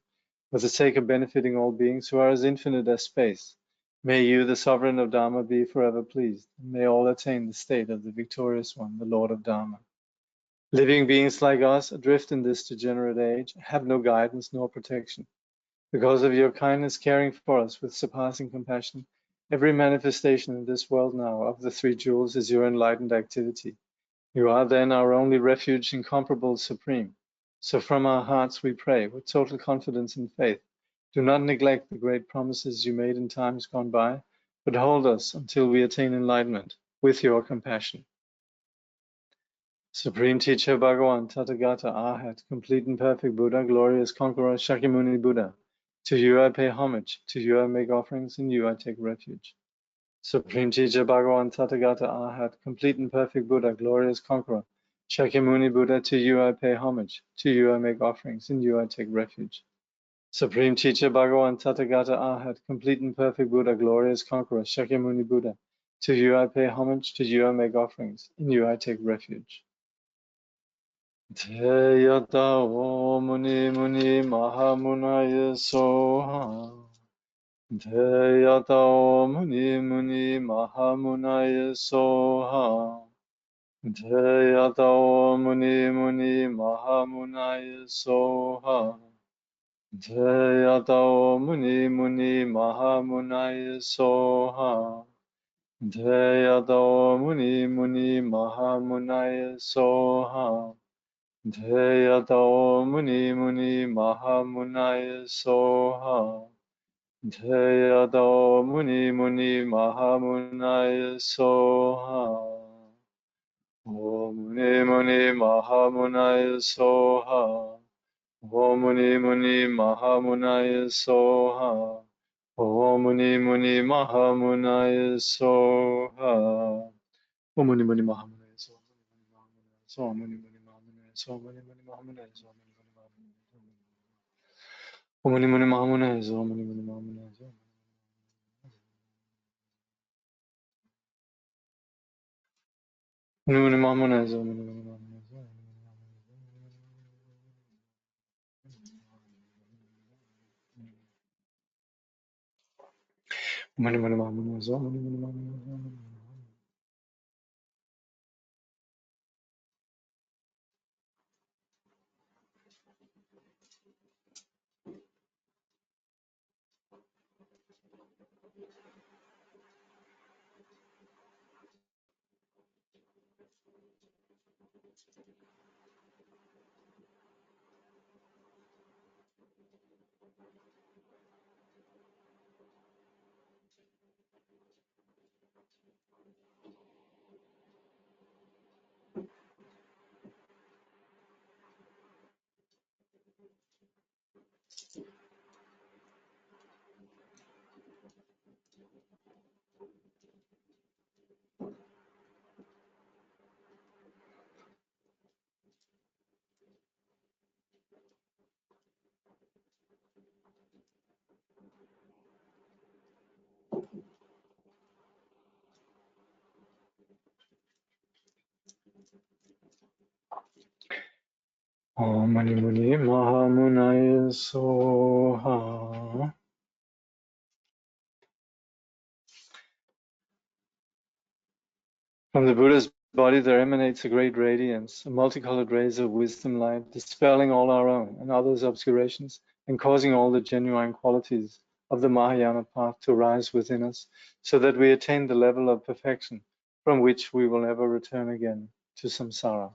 for the sake of benefiting all beings who are as infinite as space. May you, the sovereign of Dharma, be forever pleased, and may all attain the state of the victorious one, the Lord of Dharma. Living beings like us, adrift in this degenerate age, have no guidance nor protection. Because of your kindness caring for us with surpassing compassion, every manifestation in this world now of the three jewels is your enlightened activity. You are then our only refuge, incomparable, supreme. So from our hearts we pray with total confidence and faith. Do not neglect the great promises you made in times gone by, but hold us until we attain enlightenment with your compassion. Supreme Teacher Bhagavan, Tathagata, Arhat, complete and perfect Buddha, glorious conqueror, Shakyamuni Buddha. To you I pay homage, to you I make offerings, in you I take refuge. Supreme Teacher Bhagavan, Tathagata, Arhat, complete and perfect Buddha, glorious conqueror, Shakyamuni Buddha, to you I pay homage, to you I make offerings, in you I take refuge. Supreme Teacher Bhagavan, Tathagata, Arhat, complete and perfect Buddha, glorious conqueror, Shakyamuni Buddha, to you I pay homage, to you I make offerings, in you I take refuge. Te yata o muni muni mahamunaya soha. Te yata o muni muni mahamunaya soha. Te yata o muni muni mahamunaya soha. Te yata o muni muni mahamunaya soha. Te yata o muni muni mahamunaya soha. Deyata muni muni mahamunaya soha. Deyata muni muni mahamunaya soha. Om muni muni mahamunaya soha. Om muni muni mahamunaya soha. Om muni muni mahamunaya soha. Om muni muni mahamunaya soha. Om muni muni so many many Mahamune, so many many Mahamune. Oh many many Mahamune, so many many Mahamune, so many many Mahamune, so many many Mahamune, so many many Mahamune, so many many Mahamune. Om Mani Muni Mahamunaya Soha. From the Buddha's body there emanates a great radiance, a multicolored rays of wisdom light, dispelling all our own and others' obscurations, and causing all the genuine qualities of the Mahayana path to rise within us, so that we attain the level of perfection from which we will never return again to samsara.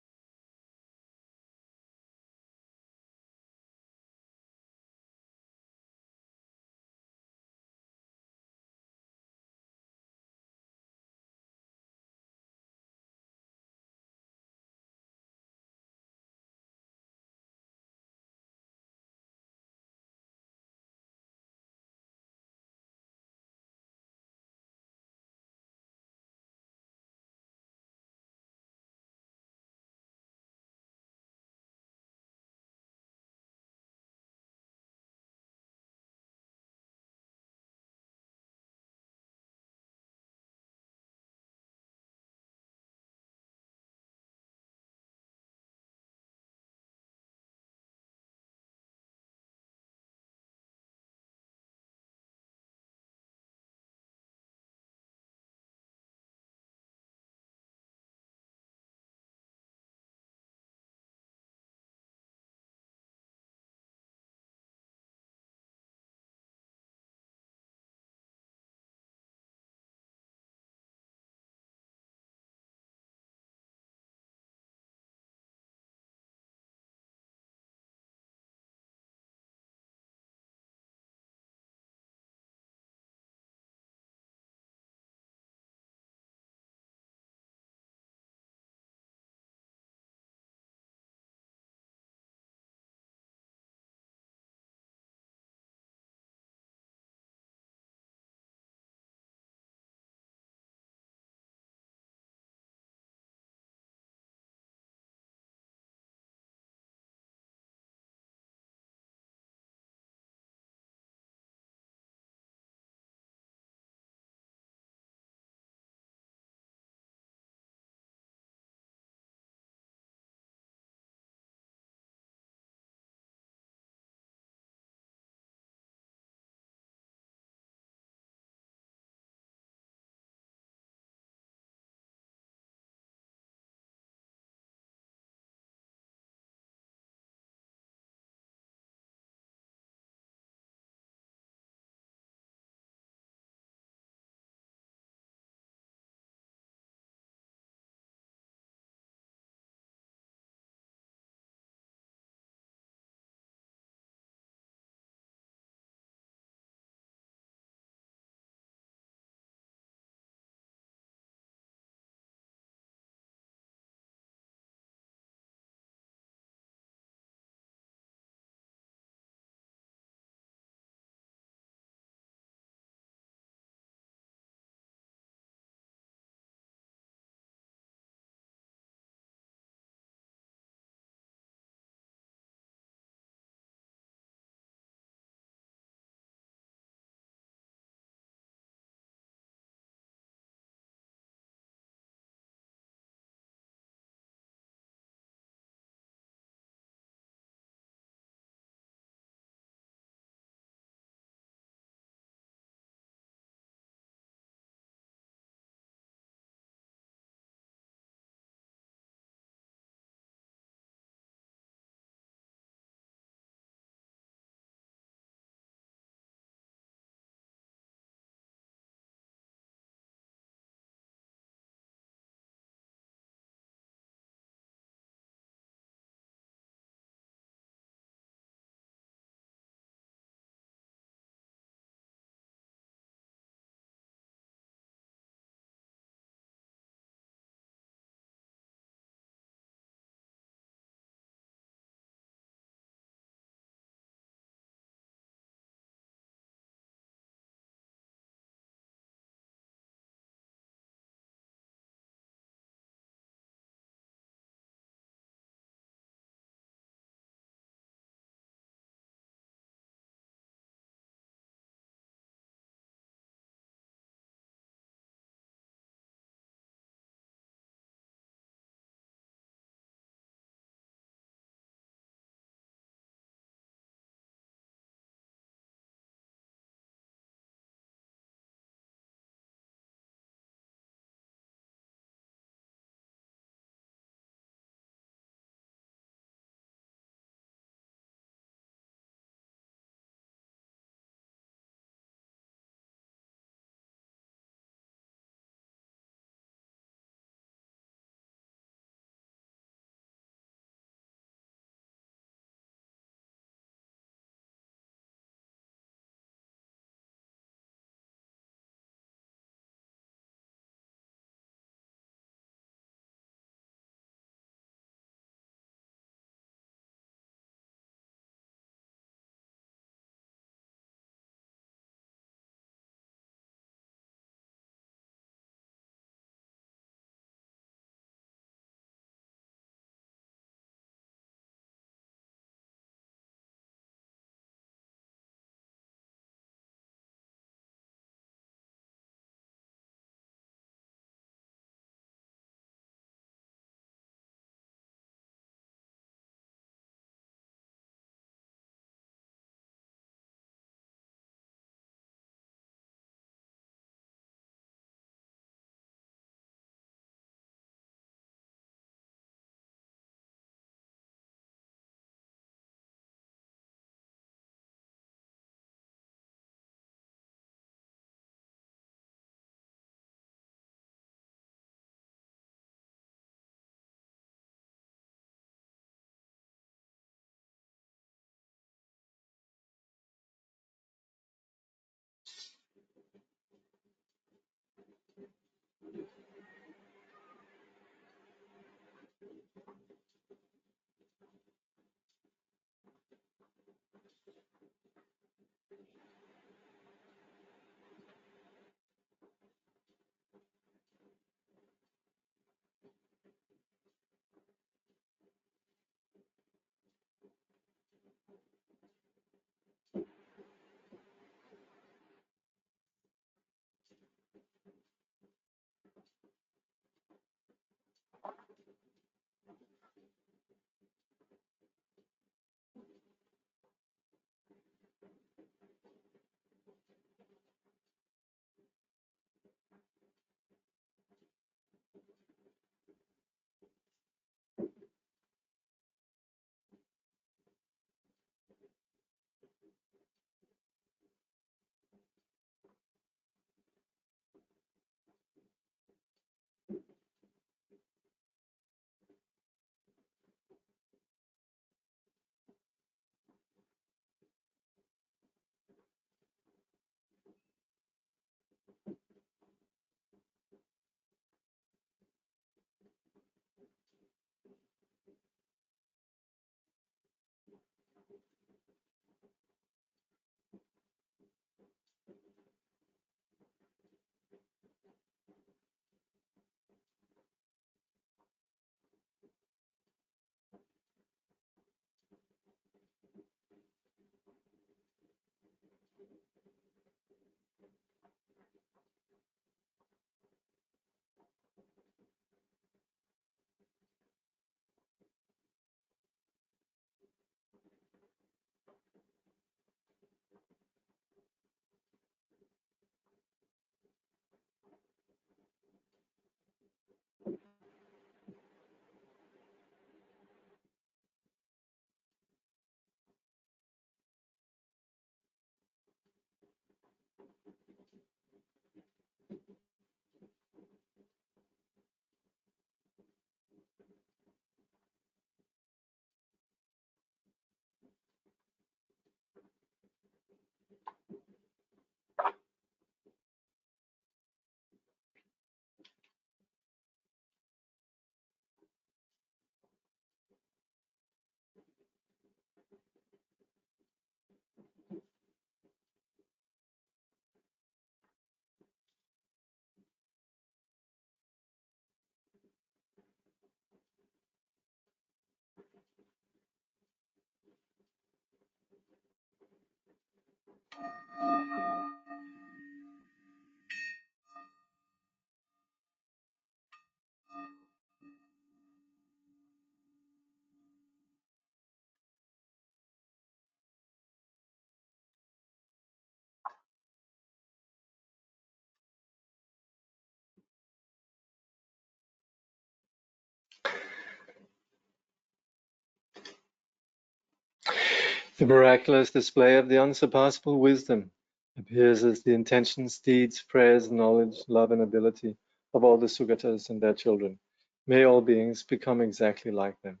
The miraculous display of the unsurpassable wisdom appears as the intentions, deeds, prayers, knowledge, love, and ability of all the Sugatas and their children. May all beings become exactly like them.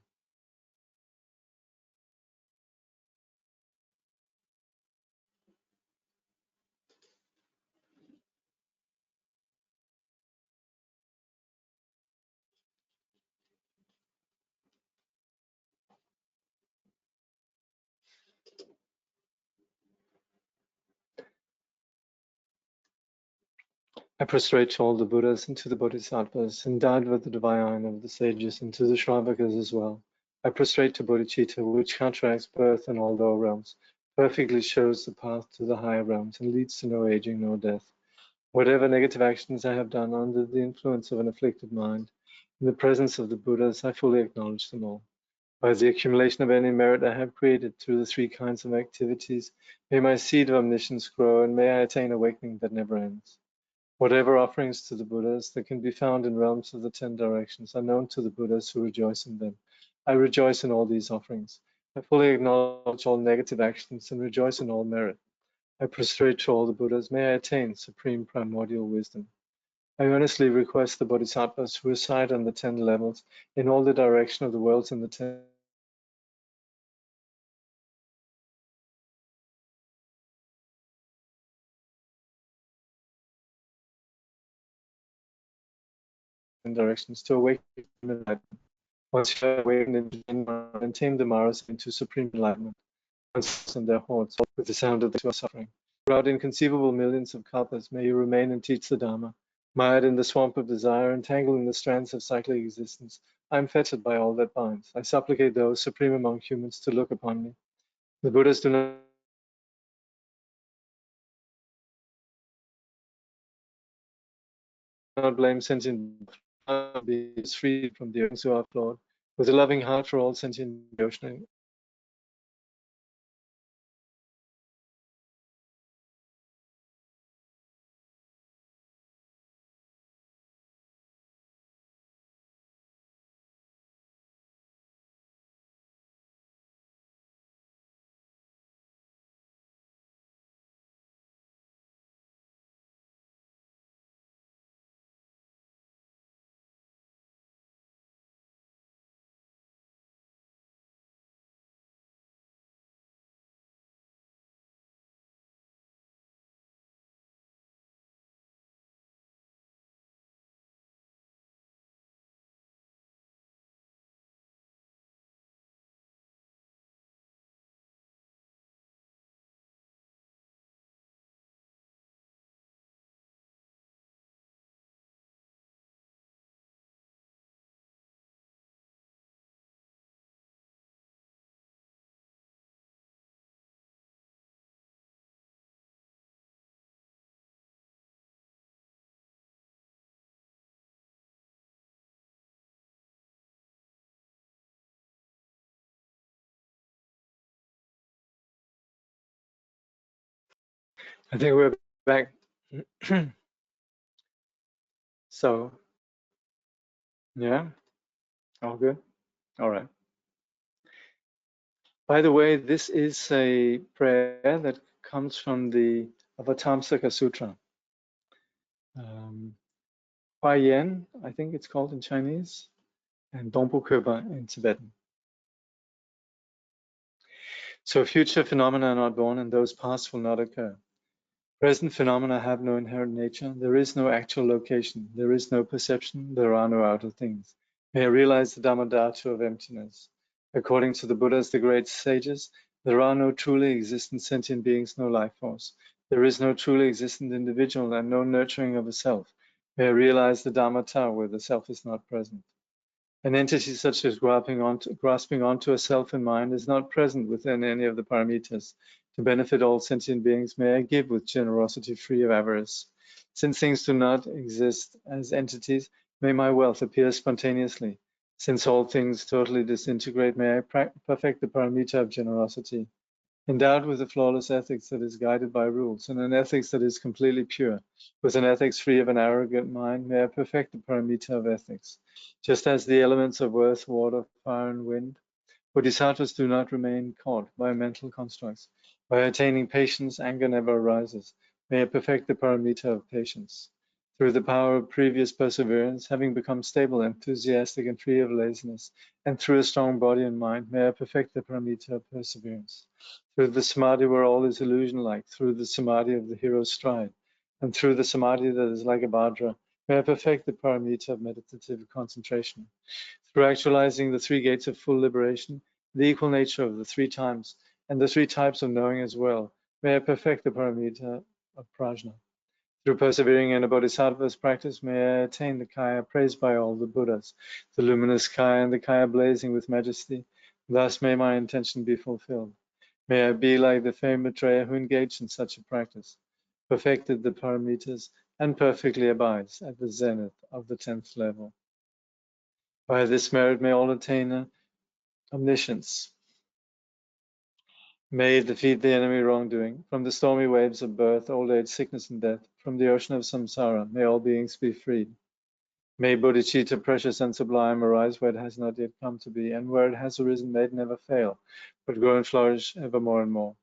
I prostrate to all the Buddhas and to the Bodhisattvas, endowed with the divine of the sages, and to the Shravakas as well. I prostrate to Bodhicitta, which counteracts birth in all lower realms, perfectly shows the path to the higher realms, and leads to no aging nor death. Whatever negative actions I have done under the influence of an afflicted mind, in the presence of the Buddhas, I fully acknowledge them all. By the accumulation of any merit I have created through the three kinds of activities, may my seed of omniscience grow, and may I attain awakening that never ends. Whatever offerings to the Buddhas that can be found in realms of the 10 directions are known to the Buddhas who rejoice in them. I rejoice in all these offerings. I fully acknowledge all negative actions and rejoice in all merit. I prostrate to all the Buddhas. May I attain supreme primordial wisdom. I earnestly request the Bodhisattvas who reside on the 10 levels in all the direction of the worlds in the 10 directions to awaken enlightenment. Once you have awakened and tame the Maras into supreme enlightenment, and their hordes with the sound of the suffering. Throughout inconceivable millions of kalpas, may you remain and teach the Dharma. Mired in the swamp of desire, entangled in the strands of cyclic existence, I am fettered by all that binds. I supplicate those supreme among humans to look upon me. The Buddhas do not blame sentient beings free from the oceans who are flawed, with a loving heart for all sentient ocean I think we're back. So, yeah, all good. All right. By the way, this is a prayer that comes from the Avatamsaka Sutra. Hua Yen, I think it's called in Chinese, and Dompo Koba in Tibetan. So future phenomena are not born, and those past will not occur. Present phenomena have no inherent nature. There is no actual location. There is no perception. There are no outer things. May I realize the Dhammadhatu of emptiness. According to the Buddhas, the great sages, there are no truly existent sentient beings, no life force. There is no truly existent individual and no nurturing of a self. May I realize the Dhammadhatu where the self is not present. An entity such as grasping onto a self in mind is not present within any of the paramitas. To benefit all sentient beings, may I give with generosity free of avarice. Since things do not exist as entities, may my wealth appear spontaneously. Since all things totally disintegrate, may I perfect the paramita of generosity. Endowed with a flawless ethics that is guided by rules, and an ethics that is completely pure, with an ethics free of an arrogant mind, may I perfect the paramita of ethics. Just as the elements of earth, water, fire, and wind, bodhisattvas do not remain caught by mental constructs. By attaining patience, anger never arises. May I perfect the paramita of patience. Through the power of previous perseverance, having become stable, enthusiastic, and free of laziness, and through a strong body and mind, may I perfect the paramita of perseverance. Through the samadhi where all is illusion-like, through the samadhi of the hero's stride, and through the samadhi that is like a vajra, may I perfect the paramita of meditative concentration. Through actualizing the three gates of full liberation, the equal nature of the three times, and the three types of knowing as well, may I perfect the paramita of prajna. Through persevering in a bodhisattva's practice, may I attain the kaya praised by all the Buddhas, the luminous kaya and the kaya blazing with majesty. Thus may my intention be fulfilled. May I be like the famed Maitreya who engaged in such a practice, perfected the paramitas, and perfectly abides at the zenith of the 10th level. By this merit may all attain omniscience. May it defeat the enemy wrongdoing. From the stormy waves of birth, old age, sickness, and death, from the ocean of samsara, may all beings be freed. May bodhicitta, precious and sublime, arise where it has not yet come to be, and where it has arisen, may it never fail, but grow and flourish ever more and more.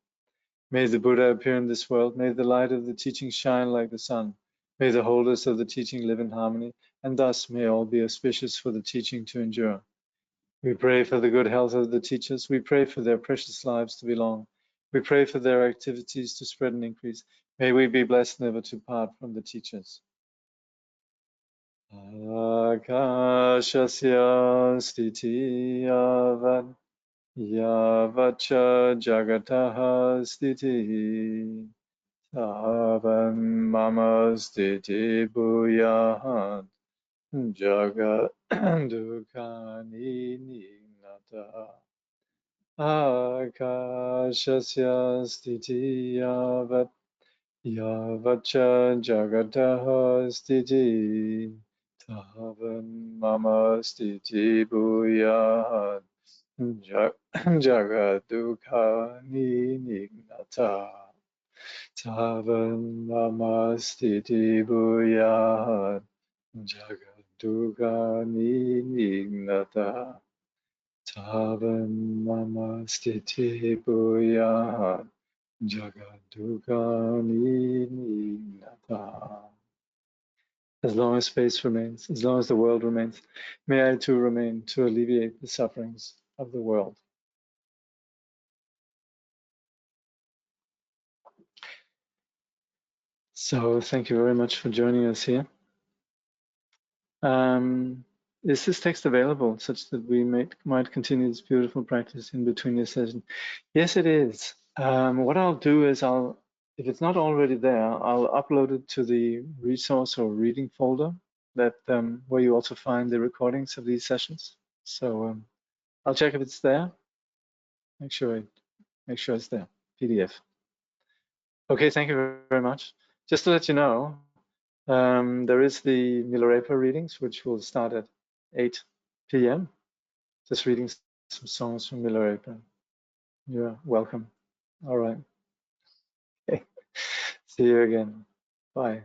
May the Buddha appear in this world. May the light of the teaching shine like the sun. May the holders of the teaching live in harmony, and thus may all be auspicious for the teaching to endure. We pray for the good health of the teachers. We pray for their precious lives to be long. We pray for their activities to spread and increase. May we be blessed never to part from the teachers. Akashasya stiti yavat yavacha jagataha stiti tavan mama stiti bhuyahat jagat dukkani nignata. Akashasya stiti yavat yavacha jagataha stiti tavan mama stiti bhuyahat jagat dukkani nignata. Tavan mama stiti bhuyahat jagat dukkani nignata. Tavan mama stiti bhuyahat jagat dukkani nignata. As long as space remains, as long as the world remains, may I too remain to alleviate the sufferings of the world. So thank you very much for joining us here. Is this text available such that we might continue this beautiful practice in between your session? Yes, it is. What I'll do is if it's not already there, I'll upload it to the resource or reading folder that where you also find the recordings of these sessions. So I'll check if it's there. Make sure it's there. PDF. Okay, thank you very much. Just to let you know, there is the Milarepa readings, which will start at 8 p.m. Just reading some songs from Milarepa. You're welcome. All right. Okay. See you again. Bye.